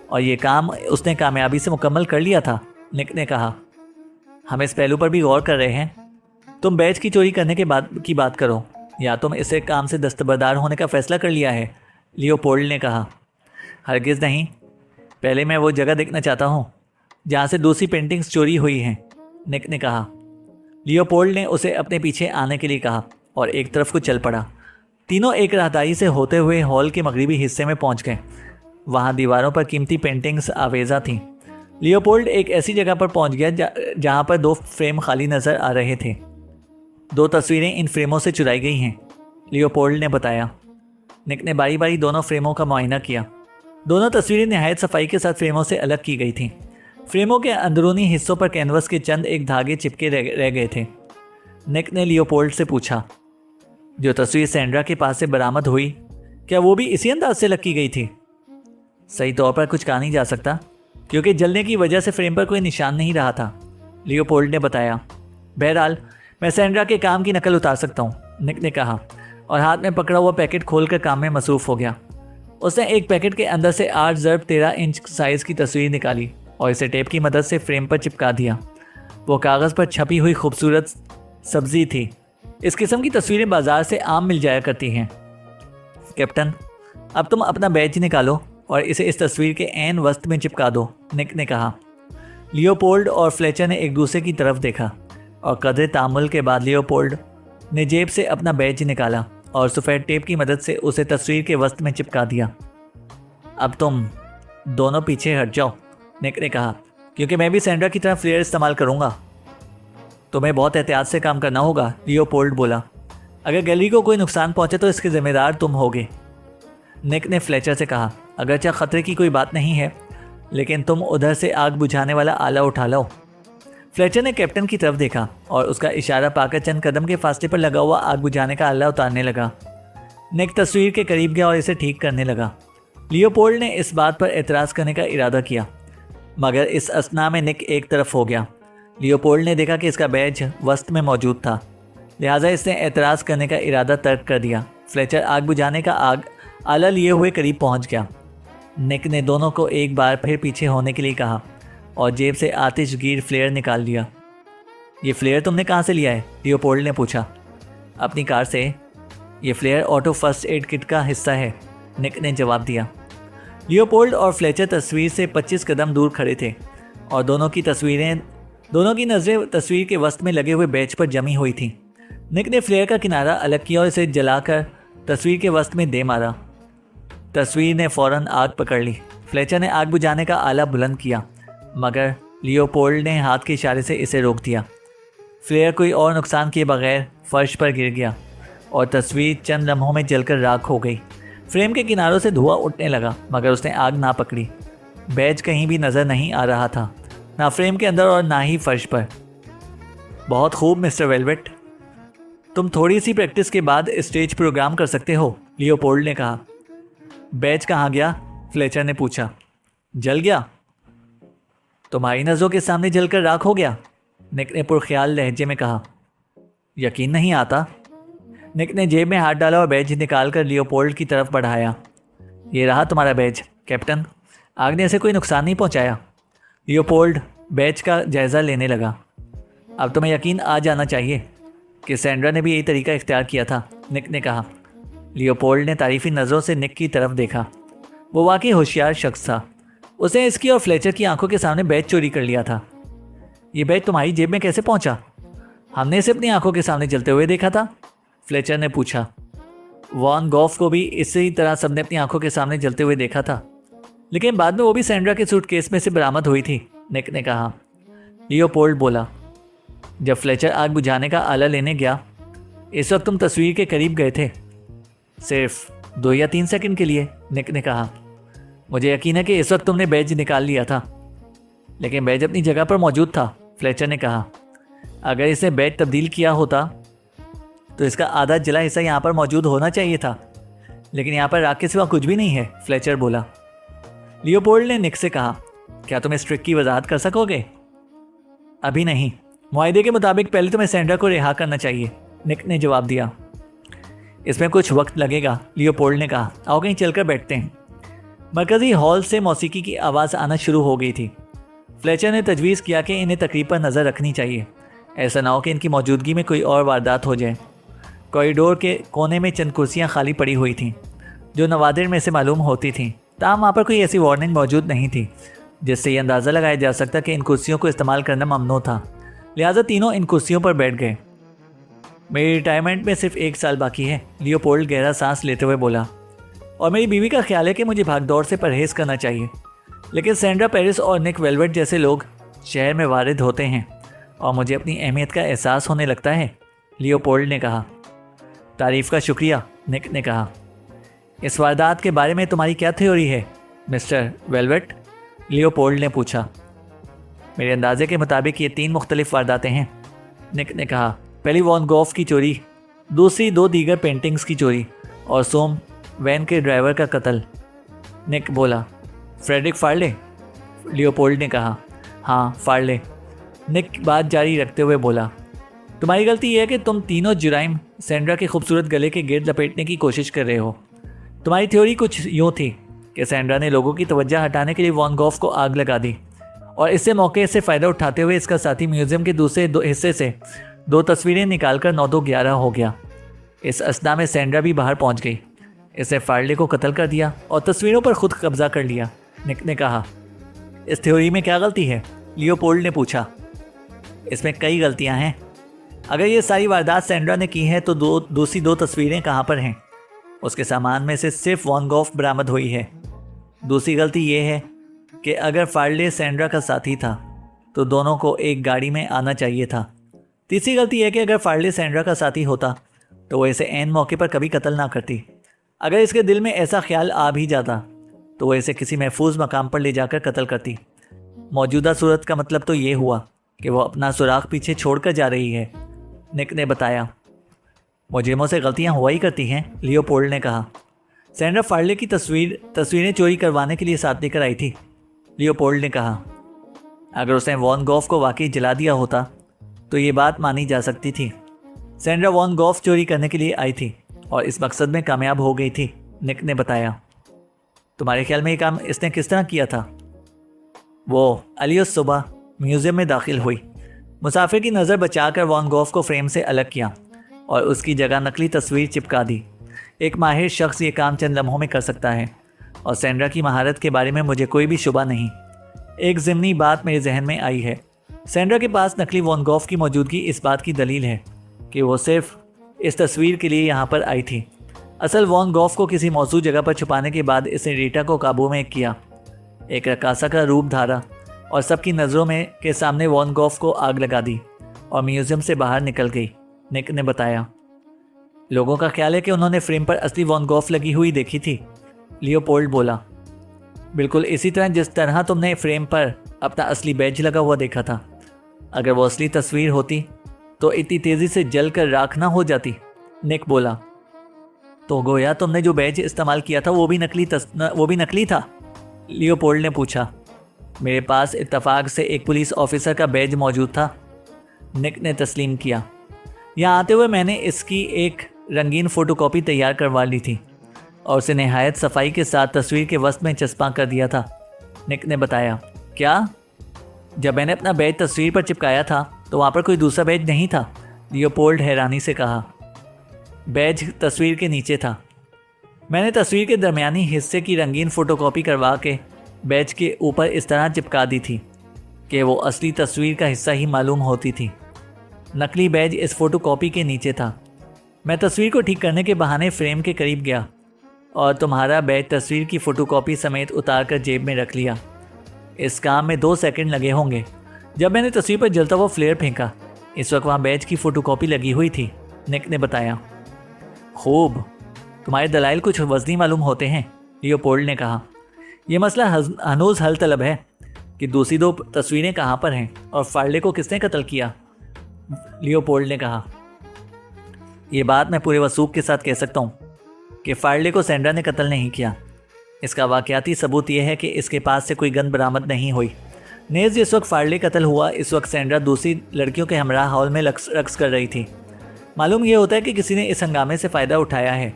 और ये काम उसने कामयाबी से मुकम्मल कर लिया था, निक ने कहा। हम इस पहलू पर भी गौर कर रहे हैं। तुम बैच की चोरी करने के बाद की बात करो या तुम इसे काम से दस्तबरदार होने का फ़ैसला कर लिया है, लियोपोल्ड ने कहा। हरगिज़ नहीं, पहले मैं वो जगह देखना चाहता हूँ जहाँ से दूसरी पेंटिंग्स चोरी हुई हैं, निक ने कहा। लियोपोल्ड ने उसे अपने पीछे आने के लिए कहा और एक तरफ को चल पड़ा। तीनों एक राहदारी से होते हुए हॉल के मगरिबी हिस्से में पहुँच गए। वहाँ दीवारों पर कीमती पेंटिंग्स आवेज़ा थीं। लियोपोल्ड एक ऐसी जगह पर पहुँच गया जहाँ पर 2 फ्रेम खाली नज़र आ रहे थे। 2 तस्वीरें इन फ्रेमों से चुराई गई हैं, लियोपोल्ड ने बताया। निक ने बारी बारी दोनों फ्रेमों का मुआयना किया। दोनों तस्वीरें नहायत सफाई के साथ फ्रेमों से अलग की गई थीं। फ्रेमों के अंदरूनी हिस्सों पर कैनवस के चंद एक धागे चिपके रह गए थे। निक ने लियोपोल्ड से पूछा, जो तस्वीर सैंड्रा के पास से बरामद हुई, क्या वो भी इसी अंदाज से लग की गई थी? सही तौर पर कुछ कहा नहीं जा सकता क्योंकि जलने की वजह से फ्रेम पर कोई निशान नहीं रहा था, लियोपोल्ड ने बताया। बहरहाल मैं सैंड्रा के काम की नकल उतार सकता हूँ, निक ने कहा और हाथ में पकड़ा हुआ पैकेट खोलकर काम में मसरूफ़ हो गया। उसने एक पैकेट के अंदर से 8x13 इंच साइज़ की तस्वीर निकाली और इसे टेप की मदद से फ्रेम पर चिपका दिया। वो कागज़ पर छपी हुई खूबसूरत सब्ज़ी थी। इस किस्म की तस्वीरें बाजार से आम मिल जाया करती हैं। कैप्टन, अब तुम अपना बैज निकालो और इसे इस तस्वीर के ऐन वस्त में चिपका दो, निक ने कहा। लियोपोल्ड और फ्लेचर ने एक दूसरे की तरफ देखा और कदरे तामुल के बाद लियोपोल्ड ने जेब से अपना बैज निकाला और सफ़ेद टेप की मदद से उसे तस्वीर के वस्त में चिपका दिया। अब तुम दोनों पीछे हट जाओ, निक ने कहा, क्योंकि मैं भी सैंड्रा की तरह फ्लेयर इस्तेमाल करूँगा। तुम्हें बहुत एहतियात से काम करना होगा, लियोपोल्ड बोला। अगर गैलरी को कोई नुकसान पहुँचे तो इसके ज़िम्मेदार तुम होगे, निक ने फ्लेचर से कहा। अगरचे ख़तरे की कोई बात नहीं है, लेकिन तुम उधर से आग बुझाने वाला आला उठा लो। फ्लेचर ने कैप्टन की तरफ देखा और उसका इशारा पाकर चंद कदम के फासले पर लगा हुआ आग बुझाने का आला उतारने लगा। निक तस्वीर के करीब गया और इसे ठीक करने लगा। लियोपोल्ड ने इस बात पर एतराज़ करने का इरादा किया, मगर इस असना में निक एक तरफ हो गया। लियोपोल्ड ने देखा कि इसका बैज वस्त में मौजूद था, लिहाजा इसने एतराज़ करने का इरादा तर्क कर दिया। फ्लेचर आग बुझाने का आला लिए हुए करीब पहुंच गया। निक ने दोनों को एक बार फिर पीछे होने के लिए कहा और जेब से आतिशगीर फ्लेयर निकाल लिया। ये फ्लेयर तुमने कहाँ से लिया है? लियोपोल्ड ने पूछा। अपनी कार से। ये flare auto first aid kit का हिस्सा है, निक ने जवाब दिया। लियोपोल्ड और फ्लेचर तस्वीर से 25 कदम दूर खड़े थे और दोनों की नज़रें तस्वीर के वस्त में लगे हुए बैच पर जमी हुई थीं। निक ने फ्लेयर का किनारा अलग किया और इसे जलाकर तस्वीर के वस्त में दे मारा। तस्वीर ने फ़ौरन आग पकड़ ली। फ्लेचर ने आग बुझाने का आला बुलंद किया, मगर लियोपोल्ड ने हाथ के इशारे से इसे रोक दिया। फ्लेयर कोई और नुकसान किए बगैर फर्श पर गिर गया और तस्वीर चंद लम्हों में जलकर राख हो गई। फ्रेम के किनारों से धुआं उठने लगा, मगर उसने आग ना पकड़ी। बैज कहीं भी नज़र नहीं आ रहा था, ना फ्रेम के अंदर और ना ही फर्श पर। बहुत खूब मिस्टर वेलवेट, तुम थोड़ी सी प्रैक्टिस के बाद स्टेज प्रोग्राम कर सकते हो, लियोपोल्ड ने कहा। बैज कहाँ गया? फ्लेचर ने पूछा। जल गया? तुम्हारी नज़रों के सामने जलकर राख हो गया, निक ने पुरख्याल लहजे में कहा। यकीन नहीं आता। निक ने जेब में हाथ डाला और बैज निकाल कर लियोपोल्ड की तरफ बढ़ाया। ये रहा तुम्हारा बैज, कैप्टन। आग ने ऐसे कोई नुकसान नहीं पहुंचाया। लियोपोल्ड बैच का जायज़ा लेने लगा। अब तुम्हें यकीन आ जाना चाहिए कि सैंड्रा ने भी यही तरीका इख्तियार किया था, निक ने कहा। लियोपोल्ड ने तारीफी नज़रों से निक की तरफ देखा। वो वाकई होशियार शख्स था। उसने इसकी और फ्लेचर की आंखों के सामने बैच चोरी कर लिया था। ये बैच तुम्हारी जेब में कैसे पहुंचा? हमने इसे अपनी आंखों के सामने जलते हुए देखा था, फ्लेचर ने पूछा। वॉन गॉफ को भी इसी तरह सबने अपनी आंखों के सामने जलते हुए देखा था, लेकिन बाद में वो भी सैंड्रा के सूटकेस में से बरामद हुई थी, निक ने कहा। लियोपोल्ड बोला। जब फ्लेचर आग बुझाने का आला लेने गया, इस वक्त तुम तस्वीर के करीब गए थे। सिर्फ 2 या 3 सेकंड के लिए, निक ने कहा। मुझे यकीन है कि इस वक्त तुमने बैज निकाल लिया था। लेकिन बैज अपनी जगह पर मौजूद था, फ्लेचर ने कहा। अगर इसने बैज तब्दील किया होता तो इसका आधा जला हिस्सा यहाँ पर मौजूद होना चाहिए था, लेकिन यहाँ पर राख के सिवा कुछ भी नहीं है, फ्लेचर बोला। लियोपोल्ड ने निक से कहा, क्या तुम इस ट्रिक की वजाहत कर सकोगे? अभी नहीं, मुआहदे के मुताबिक पहले तुम्हें सैंड्रा को रिहा करना चाहिए, निक ने जवाब दिया। इसमें कुछ वक्त लगेगा, लियोपोल्ड ने कहा। आओ कहीं चलकर बैठते हैं। मरकजी हॉल से मौसीकी की आवाज़ आना शुरू हो गई थी। फ्लेचर ने तजवीज़ किया कि इन्हें तकरीब पर नज़र रखनी चाहिए, ऐसा ना हो कि इनकी मौजूदगी में कोई और वारदात हो जाए। कॉरिडोर के कोने में चंद कुर्सियां खाली पड़ी हुई थीं, जो नवादिर में से मालूम होती थीं। ताहम वहाँ पर कोई ऐसी वार्निंग मौजूद नहीं थी जिससे ये अंदाज़ा लगाया जा सकता कि इन कुर्सियों को इस्तेमाल करना ममनू था। लिहाजा तीनों इन कुर्सियों पर बैठ गए। मेरी रिटायरमेंट में सिर्फ 1 साल बाकी है, लियोपोल्ड गहरा सांस लेते हुए बोला। और मेरी बीवी का ख्याल है कि मुझे भागदौड़ से परहेज़ करना चाहिए। लेकिन सैंड्रा पेरिस और निक वेलवेट जैसे लोग शहर में वारिद होते हैं और मुझे अपनी अहमियत का एहसास होने लगता है, लियोपोल्ड ने कहा। तारीफ़ का शुक्रिया, निक ने कहा। इस वारदात के बारे में तुम्हारी क्या थ्योरी है, मिस्टर वेलवेट? लियोपोल्ड ने पूछा। मेरे अंदाजे के मुताबिक ये 3 मुख्तलिफ वारदातें हैं, निक ने कहा। पहली वॉन गॉफ की चोरी, दूसरी 2 दीगर पेंटिंग्स की चोरी और सोम वैन के ड्राइवर का कत्ल, निक बोला। Frederick Farley? लियोपोल्ड ने कहा। हाँ, फार्ले, निक बात जारी रखते हुए बोला। तुम्हारी गलती यह है कि तुम तीनों जुराइम सैंड्रा के खूबसूरत गले के गिर्द लपेटने की कोशिश कर रहे हो। तुम्हारी थ्योरी कुछ यूँ थी कि सैंड्रा ने लोगों की तवज्जो हटाने के लिए वॉन गॉफ को आग लगा दी और इससे मौके से फ़ायदा उठाते हुए इसका साथी म्यूज़ियम के दूसरे हिस्से से 2 तस्वीरें निकालकर 9-2-11 हो गया। इस असना में सैंड्रा भी बाहर पहुंच गई। इसने फार्ले को कत्ल कर दिया और तस्वीरों पर खुद कब्जा कर लिया, निक ने कहा। इस थ्योरी में क्या गलती है, लियोपोल्ड ने पूछा। इसमें कई गलतियां हैं। अगर ये सारी वारदात सैंड्रा ने की है तो दूसरी 2 तस्वीरें कहाँ पर हैं? उसके सामान में से सिर्फ वॉन गॉफ बरामद हुई है। दूसरी गलती ये है कि अगर फार्ले सैंड्रा का साथी था तो दोनों को एक गाड़ी में आना चाहिए था। तीसरी गलती यह है कि अगर फार्ले सैंड्रा का साथी होता तो वो इसे ऐन मौके पर कभी कत्ल ना करती। अगर इसके दिल में ऐसा ख्याल आ भी जाता तो वो इसे किसी महफूज मकाम पर ले जाकर कत्ल करती। मौजूदा सूरत का मतलब तो ये हुआ कि वो अपना सुराख पीछे छोड़कर जा रही है, निक ने बताया। मुजरिमों से गलतियां हुआ ही करती हैं, लियोपोल्ड ने कहा। सैंड्रा फार्ले की तस्वीरें चोरी करवाने के लिए साथ लेकर आई थी, लियोपोल्ड ने कहा। अगर उसने वॉन गॉफ को वाकई जला दिया होता तो ये बात मानी जा सकती थी। सैंड्रा वॉन गॉफ चोरी करने के लिए आई थी और इस मकसद में कामयाब हो गई थी, निक ने बताया। तुम्हारे ख्याल में ये काम इसने किस तरह किया था? वो अलियस सुबह म्यूज़ियम में दाखिल हुई, मुसाफिर की नज़र बचाकर वॉन गॉफ को फ्रेम से अलग किया और उसकी जगह नकली तस्वीर चिपका दी। एक माहिर शख्स ये काम चंद लम्हों में कर सकता है और सैंड्रा की महारत के बारे में मुझे कोई भी शुबा नहीं। एक ज़िमनी बात मेरे जहन में आई है। सैंड्रा के पास नकली वॉन गॉफ की मौजूदगी इस बात की दलील है कि वो सिर्फ इस तस्वीर के लिए यहाँ पर आई थी। असल वॉन गॉफ को किसी मौजूद जगह पर छुपाने के बाद इसने रीटा को काबू में किया, एक रकासा का रूप धारा और सबकी नज़रों में के सामने वॉन गॉफ को आग लगा दी और म्यूज़ियम से बाहर निकल गई, निक ने बताया। लोगों का ख्याल है कि उन्होंने फ्रेम पर असली वॉन गॉफ लगी हुई देखी थी, लियोपोल्ड बोला। बिल्कुल इसी तरह जिस तरह तुमने फ्रेम पर अपना असली बैज लगा हुआ देखा था। अगर वो असली तस्वीर होती तो इतनी तेज़ी से जल कर राख ना हो जाती, निक बोला। तो गोया तुमने जो बैज इस्तेमाल किया था वो भी नकली था, लियोपोल्ड ने पूछा। मेरे पास इत्तफाक से एक पुलिस ऑफिसर का बैज मौजूद था, निक ने तस्लीम किया। यहाँ आते हुए मैंने इसकी एक रंगीन फ़ोटोकॉपी तैयार करवा ली थी और उसे नहायत सफाई के साथ तस्वीर के वस्त में चस्पा कर दिया था। निक ने बताया। क्या? जब मैंने अपना बैज तस्वीर पर चिपकाया था तो वहाँ पर कोई दूसरा बैज नहीं था, लियोपोल्ड हैरानी से कहा। बैज तस्वीर के नीचे था। मैंने तस्वीर के दरमियानी हिस्से की रंगीन फ़ोटोकॉपी करवा के बैज के ऊपर इस तरह चिपका दी थी कि वो असली तस्वीर का हिस्सा ही मालूम होती थी। नकली बैज इस फ़ोटोकॉपी के नीचे था। मैं तस्वीर को ठीक करने के बहाने फ्रेम के करीब गया और तुम्हारा बैज तस्वीर की फ़ोटोकॉपी समेत उतार कर जेब में रख लिया। इस काम में 2 सेकंड लगे होंगे। जब मैंने तस्वीर पर जलता हुआ फ्लेयर फेंका, इस वक्त वहाँ बैज की फ़ोटोकॉपी लगी हुई थी, निक ने बताया। खूब, तुम्हारे दलाइल कुछ वज़नी मालूम होते हैं, लियोपोल्ड ने कहा। यह मसला हनूज़ हल तलब है कि दूसरी 2 तस्वीरें कहाँ पर हैं और फार्ले को किसने कत्ल किया, लियोपोल्ड ने कहा। यह बात मैं पूरे वसूख के साथ कह सकता हूँ कि फार्ले को सैंड्रा ने कत्ल नहीं किया। इसका वाक़याती सबूत यह है कि इसके पास से कोई गन बरामद नहीं हुई। नेज़ जिस वक्त फार्ले कत्ल हुआ, इस वक्त सैंड्रा दूसरी लड़कियों के हमरा हॉल में रक्स कर रही थी। मालूम यह होता है कि किसी ने इस हंगामे से फ़ायदा उठाया है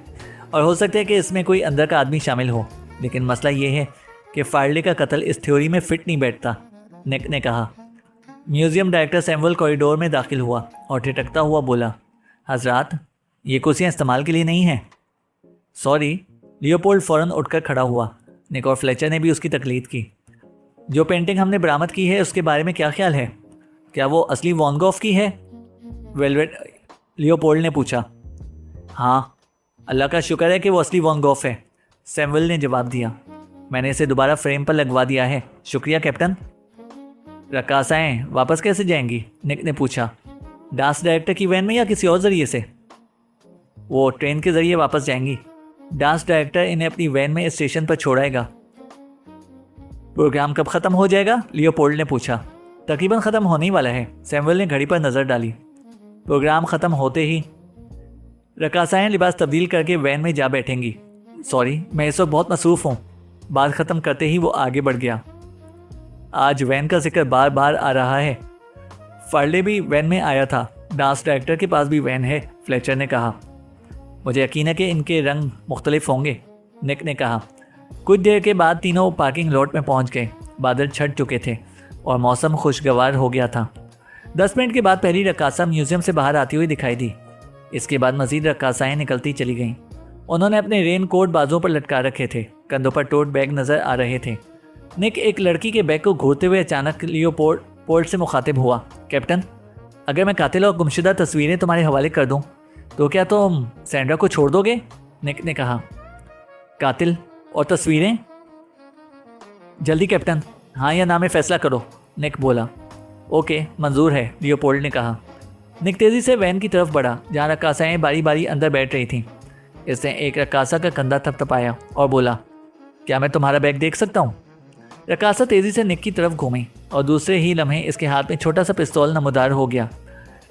और हो सकता है कि इसमें कोई अंदर का आदमी शामिल हो, लेकिन मसला यह है कि फार्ले का कत्ल इस थ्योरी में फ़िट नहीं बैठता, निक ने कहा। म्यूज़ियम डायरेक्टर सैमुअल कॉरिडोर में दाखिल हुआ और ठिठकता हुआ बोला, हजरात, ये कुर्सियाँ इस्तेमाल के लिए नहीं हैं। सॉरी, लियोपोल्ड फ़ौरन उठकर खड़ा हुआ। निक और फ्लेचर ने भी उसकी तकलीद की। जो पेंटिंग हमने बरामद की है उसके बारे में क्या ख्याल है? क्या वो असली वॉन गॉफ की है? वेलवेट, लियोपोल्ड ने पूछा। हाँ, अल्लाह का शुक्र है कि वो असली वॉन गॉफ है, सैमुअल ने जवाब दिया। मैंने इसे दोबारा फ्रेम पर लगवा दिया है। शुक्रिया कैप्टन। रकासाएँ वापस कैसे जाएंगी? निक ने पूछा। डांस डायरेक्टर की वैन में या किसी और ज़रिए से? वो ट्रेन के ज़रिए वापस जाएंगी। डांस डायरेक्टर इन्हें अपनी वैन में स्टेशन पर छोड़ाएगा। प्रोग्राम कब ख़त्म हो जाएगा? लियोपोल्ड ने पूछा। तकरीबन ख़त्म होने ही वाला है, सैमुअल ने घड़ी पर नज़र डाली। प्रोग्राम ख़त्म होते ही रकासाएँ लिबास तब्दील करके वैन में जा बैठेंगी। सॉरी, मैं इस वक्त बहुत मसरूफ़ हूँ। बात ख़त्म करते ही वो आगे बढ़ गया। आज वैन का जिक्र बार बार आ रहा है। फार्ले भी वैन में आया था। डांस डायरेक्टर के पास भी वैन है, फ्लेचर ने कहा। मुझे यकीन है कि इनके रंग मुख्तलिफ होंगे, निक ने कहा। कुछ देर के बाद तीनों पार्किंग लॉट में पहुंच गए। बादल छट चुके थे और मौसम खुशगवार हो गया था। 10 मिनट के बाद पहली रक्कासा म्यूज़ियम से बाहर आती हुई दिखाई दी। इसके बाद मज़ीद रक्कासाएँ निकलती चली गईं। उन्होंने अपने रेन कोट बाजों पर लटका रखे थे। कंधों पर टोट बैग नज़र आ रहे थे। निक एक लड़की के बैग को घूरते हुए अचानक लियोपोल्ड से मुखातिब हुआ। कैप्टन, अगर मैं कातिल और गुमशुदा तस्वीरें तुम्हारे हवाले कर दूं तो क्या तुम सैंड्रा को छोड़ दोगे? निक ने कहा। कातिल और तस्वीरें? जल्दी कैप्टन, हाँ या ना में फ़ैसला करो, निक बोला। ओके, मंजूर है, लियोपोल्ड ने कहा। निक तेज़ी से वैन की तरफ बढ़ा जहाँ रक्कासाएँ बारी बारी अंदर बैठ रही थीं। इसने एक रक्कासा का कंधा थपथपाया और बोला, क्या मैं तुम्हारा बैग देख सकता हूँ? रक्कासा तेज़ी से निक की तरफ घूमी और दूसरे ही लम्हे इसके हाथ में छोटा सा पिस्तौल नमूदार हो गया।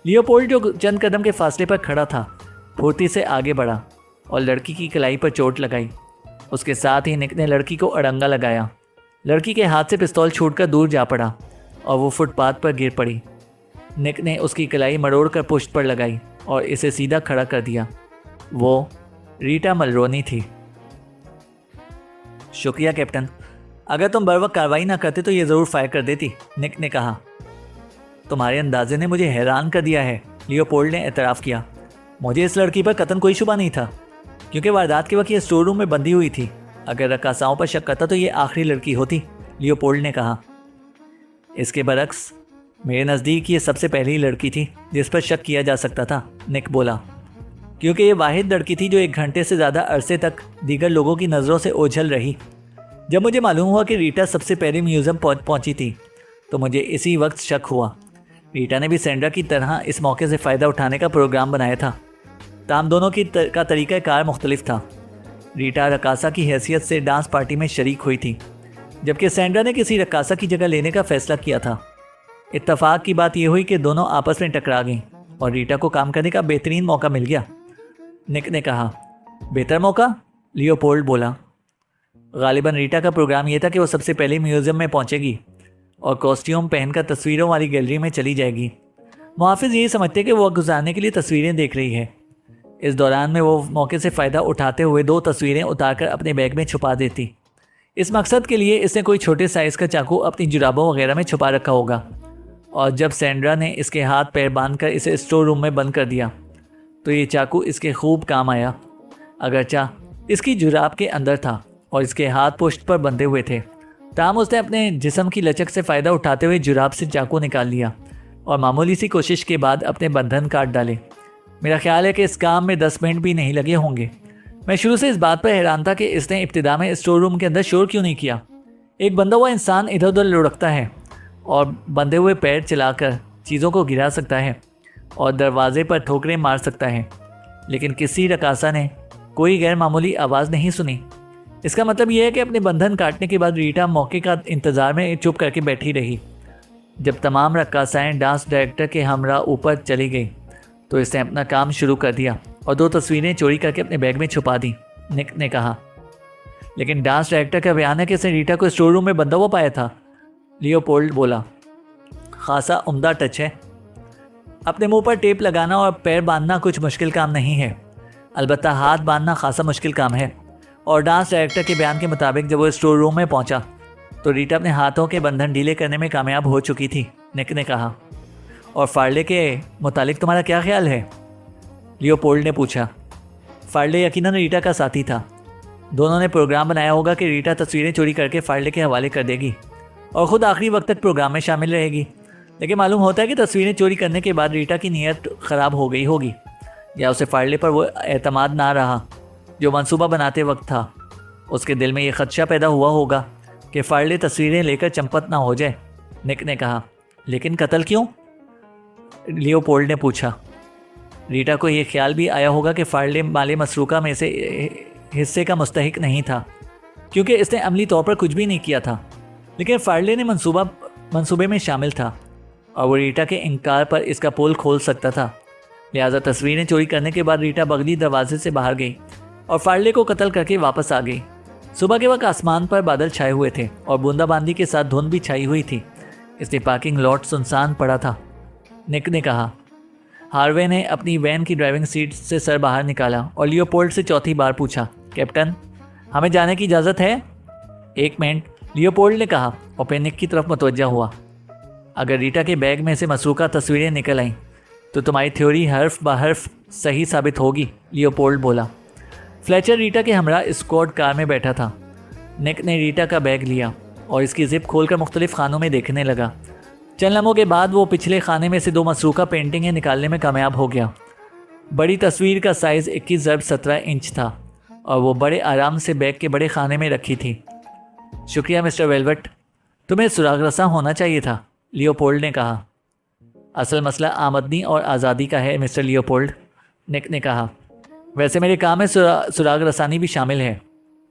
लियोपोल्ड जो चंद कदम के फासले पर खड़ा था, फुर्ती से आगे बढ़ा और लड़की की कलाई पर चोट लगाई। उसके साथ ही निक ने लड़की को अड़ंगा लगाया। लड़की के हाथ से पिस्तौल छूटकर दूर जा पड़ा और वो फुटपाथ पर गिर पड़ी। निक ने उसकी कलाई मरोड़ कर पुश्त पर लगाई और इसे सीधा खड़ा कर दिया। वो रीटा मलरोनी थी। शुक्रिया कैप्टन, अगर तुम बर वक्त कार्रवाई ना करते तो ये ज़रूर फायर कर देती, निक ने कहा। तुम्हारे अंदाजे ने मुझे हैरान कर दिया है, लियोपोल्ड ने एतराफ़ किया। मुझे इस लड़की पर कतन कोई शुबा नहीं था, क्योंकि वारदात के वक्त ये स्टोर रूम में बंधी हुई थी। अगर रक्कासाओं पर शक करता तो ये आखिरी लड़की होती, लियोपोल्ड ने कहा। इसके बरक्स मेरे नज़दीक ये सबसे पहली लड़की थी जिस पर शक किया जा सकता था, निक बोला, क्योंकि ये वाहिद लड़की थी जो 1 घंटे से ज़्यादा अरसे तक दीगर लोगों की नज़रों से ओझल रही। जब मुझे मालूम हुआ कि रीटा सबसे पहले म्यूज़ियम पहुंची थी तो मुझे इसी वक्त शक हुआ। रीटा ने भी सैंड्रा की तरह इस मौके से फ़ायदा उठाने का प्रोग्राम बनाया था। ताम दोनों का तरीक़ा कार मुख्तलिफ था। रीटा रक्कासा की हैसियत से डांस पार्टी में शरीक हुई थी, जबकि सैंड्रा ने किसी रक्कासा की जगह लेने का फ़ैसला किया था। इत्तफाक की बात यह हुई कि दोनों आपस में टकरा गईं और रीटा को काम करने का बेहतरीन मौका मिल गया, निक ने कहा। बेहतर मौका? लियोपोल्ड बोला। गालिबन रीटा का प्रोग्राम यह था कि वो सबसे पहले म्यूज़ियम में पहुंचेगी और कॉस्ट्यूम पहनकर तस्वीरों वाली गैलरी में चली जाएगी। मुहाफिज यही समझते कि वो गुजारने के लिए तस्वीरें देख रही है। इस दौरान में वो मौके से फ़ायदा उठाते हुए 2 तस्वीरें उतारकर अपने बैग में छुपा देती। इस मकसद के लिए इसने कोई छोटे साइज़ का चाकू अपनी जुराबों वगैरह में छुपा रखा होगा, और जब सैंड्रा ने इसके हाथ पैर बांधकर इसे स्टोर रूम में बंद कर दिया तो ये चाकू इसके खूब काम आया। अगरचा इसकी जुराब के अंदर था और इसके हाथ पुश्त पर बंधे हुए थे, ताहम उसने अपने जिस्म की लचक से फ़ायदा उठाते हुए जुराब से चाकू निकाल लिया और मामूली सी कोशिश के बाद अपने बंधन काट डाले। मेरा ख्याल है कि इस काम में 10 मिनट भी नहीं लगे होंगे। मैं शुरू से इस बात पर हैरान था कि इसने इब्तिदा में स्टोर रूम के अंदर शोर क्यों नहीं किया। एक बंधा हुआ इंसान इधर उधर लुढ़कता है और बंधे हुए पैर चलाकर चीज़ों को गिरा सकता है और दरवाजे पर ठोकरें मार सकता है, लेकिन किसी रकासा ने कोई गैर मामूली आवाज़ नहीं सुनी। इसका मतलब यह है कि अपने बंधन काटने के बाद रीटा मौके का इंतज़ार में चुप करके बैठी रही। जब तमाम रक्कासाएँ डांस डायरेक्टर के हमरा ऊपर चली गई तो इसने अपना काम शुरू कर दिया और 2 तस्वीरें चोरी करके अपने बैग में छुपा दी, निक ने कहा। लेकिन डांस डायरेक्टर का बयान है कि इसने रीटा को स्टोर रूम में बंधा हुआ पाया था, लियोपोल्ड बोला। खासा उम्दा टच है। अपने मुंह पर टेप लगाना और पैर बांधना कुछ मुश्किल काम नहीं है, अलबत्ता हाथ बांधना खासा मुश्किल काम है। और डांस डायरेक्टर के बयान के मुताबिक जब वो स्टोर रूम में पहुंचा तो रीटा अपने हाथों के बंधन ढीले करने में कामयाब हो चुकी थी, निक ने कहा। और फार्ले के मुतालिक तुम्हारा क्या ख्याल है, लियोपोल्ड ने पूछा। फार्ले यकीनन रीटा का साथी था। दोनों ने प्रोग्राम बनाया होगा कि रीटा तस्वीरें चोरी करके फार्ले के हवाले कर देगी और ख़ुद आखिरी वक्त तक प्रोग्राम में शामिल रहेगी। लेकिन मालूम होता है कि तस्वीरें चोरी करने के बाद रीटा की नीयत ख़राब हो गई होगी, या उसे फार्ले पर वो एतमाद ना रहा जो मंसूबा बनाते वक्त था। उसके दिल में ये खदशा पैदा हुआ होगा कि फार्ले तस्वीरें लेकर चंपत ना हो जाए, निक ने कहा। लेकिन कत्ल क्यों, लियोपोल्ड ने पूछा। रीटा को ये ख्याल भी आया होगा कि फार्ले माले मसरूका में से हिस्से का मुस्तहिक नहीं था, क्योंकि इसने अमली तौर पर कुछ भी नहीं किया था, लेकिन फार्ले ने मंसूबे में शामिल था और वो रीटा के इनकार पर इसका पोल खोल सकता था। लिहाजा तस्वीरें चोरी करने के बाद रीटा बगली दरवाजे से बाहर गई और फार्ले को कत्ल करके वापस आ गई। सुबह के वक्त आसमान पर बादल छाए हुए थे और बूंदाबांदी के साथ धुंध भी छाई हुई थी, इसलिए पार्किंग लॉट सुनसान पड़ा था, निक ने कहा। हार्वे ने अपनी वैन की ड्राइविंग सीट से सर बाहर निकाला और लियोपोल्ड से चौथी बार पूछा, कैप्टन हमें जाने की इजाज़त है? 1 मिनट, लियोपोल्ड ने कहा और फिर निक की तरफ मुतवज्जा हुआ। अगर रीटा के बैग में से मसरूका तस्वीरें निकल आईं तो तुम्हारी थ्योरी हर्फ ब हर्फ सही साबित होगी, लियोपोल्ड बोला। फ्लेचर रीटा के हमरा स्क्वाड कार में बैठा था। निक ने रीटा का बैग लिया और इसकी जिप खोलकर मुख्तलिफ खानों में देखने लगा। चंद लम्हों के बाद वो पिछले खाने में से 2 मसरूका पेंटिंगें निकालने में कामयाब हो गया। बड़ी तस्वीर का साइज़ 21x17 इंच था और वो बड़े आराम से बैग के बड़े खाने में रखी थी। शुक्रिया मिस्टर वेलवेट, तुम्हें सुराग रसा होना चाहिए था, लियोपोल्ड ने कहा। असल मसला आमदनी और आज़ादी का है मिस्टर लियोपोल्ड, निक ने कहा। वैसे मेरे काम में सुराग रसानी भी शामिल है।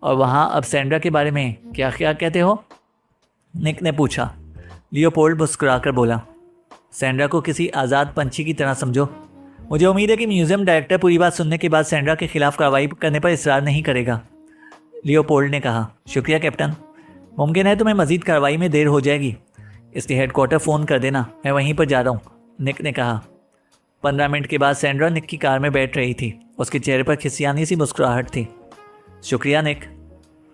और वहाँ अब सैंड्रा के बारे में क्या क्या कहते हो, निक ने पूछा। लियोपोल्ड मुस्कुराकर बोला, सैंड्रा को किसी आज़ाद पंछी की तरह समझो। मुझे उम्मीद है कि म्यूज़ियम डायरेक्टर पूरी बात सुनने के बाद सैंड्रा के खिलाफ कार्रवाई करने पर इसरार नहीं करेगा, लियोपोल्ड ने कहा। शुक्रिया कैप्टन, मुमकिन है तुम्हें मज़ीद कार्रवाई में देर हो जाएगी, इसलिए हेडक्वार्टर फ़ोन कर देना, मैं वहीं पर जा रहा हूँ, निक ने कहा। 15 मिनट के बाद सैंड्रा निक की कार में बैठ रही थी। उसके चेहरे पर खिसियानी सी मुस्कुराहट थी। शुक्रिया निक,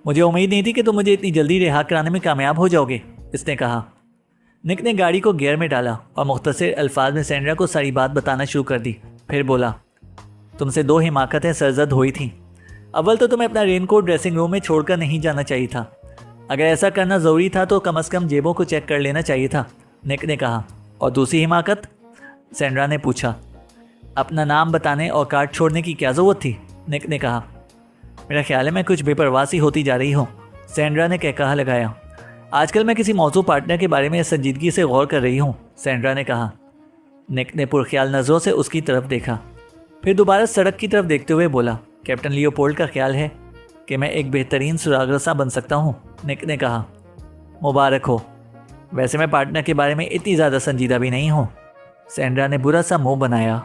मुझे उम्मीद नहीं थी कि तुम मुझे इतनी जल्दी रिहा कराने में कामयाब हो जाओगे, इसने कहा। निक ने गाड़ी को गियर में डाला और मुख्तसर अल्फाज में सैंड्रा को सारी बात बताना शुरू कर दी। फिर बोला, तुमसे 2 हिमाकतें सरजद हुई थीं। अव्वल तो तुम्हें अपना रेनकोट ड्रेसिंग रूम में छोड़कर नहीं जाना चाहिए था। अगर ऐसा करना ज़रूरी था तो कम से कम जेबों को चेक कर लेना चाहिए था, निक ने कहा। और दूसरी हिमाकत, सैंड्रा ने पूछा। अपना नाम बताने और कार्ड छोड़ने की क्या ज़रूरत थी, निक ने कहा। मेरा ख्याल है मैं कुछ बेपरवासी होती जा रही हूँ, सैंड्रा ने कहकहा लगाया। आजकल मैं किसी मौजूद पार्टनर के बारे में संजीदगी से गौर कर रही हूँ, सैंड्रा ने कहा। निक ने पुरख्याल नज़रों से उसकी तरफ देखा, फिर दोबारा सड़क की तरफ देखते हुए बोला, कैप्टन लियोपोल्ड का ख्याल है कि मैं एक बेहतरीन सुरागरसा बन सकता हूँ, निक ने कहा। मुबारक हो। वैसे मैं पार्टनर के बारे में इतनी ज़्यादा संजीदा भी नहीं हूँ, सैंड्रा ने बुरा सा मुंह बनाया।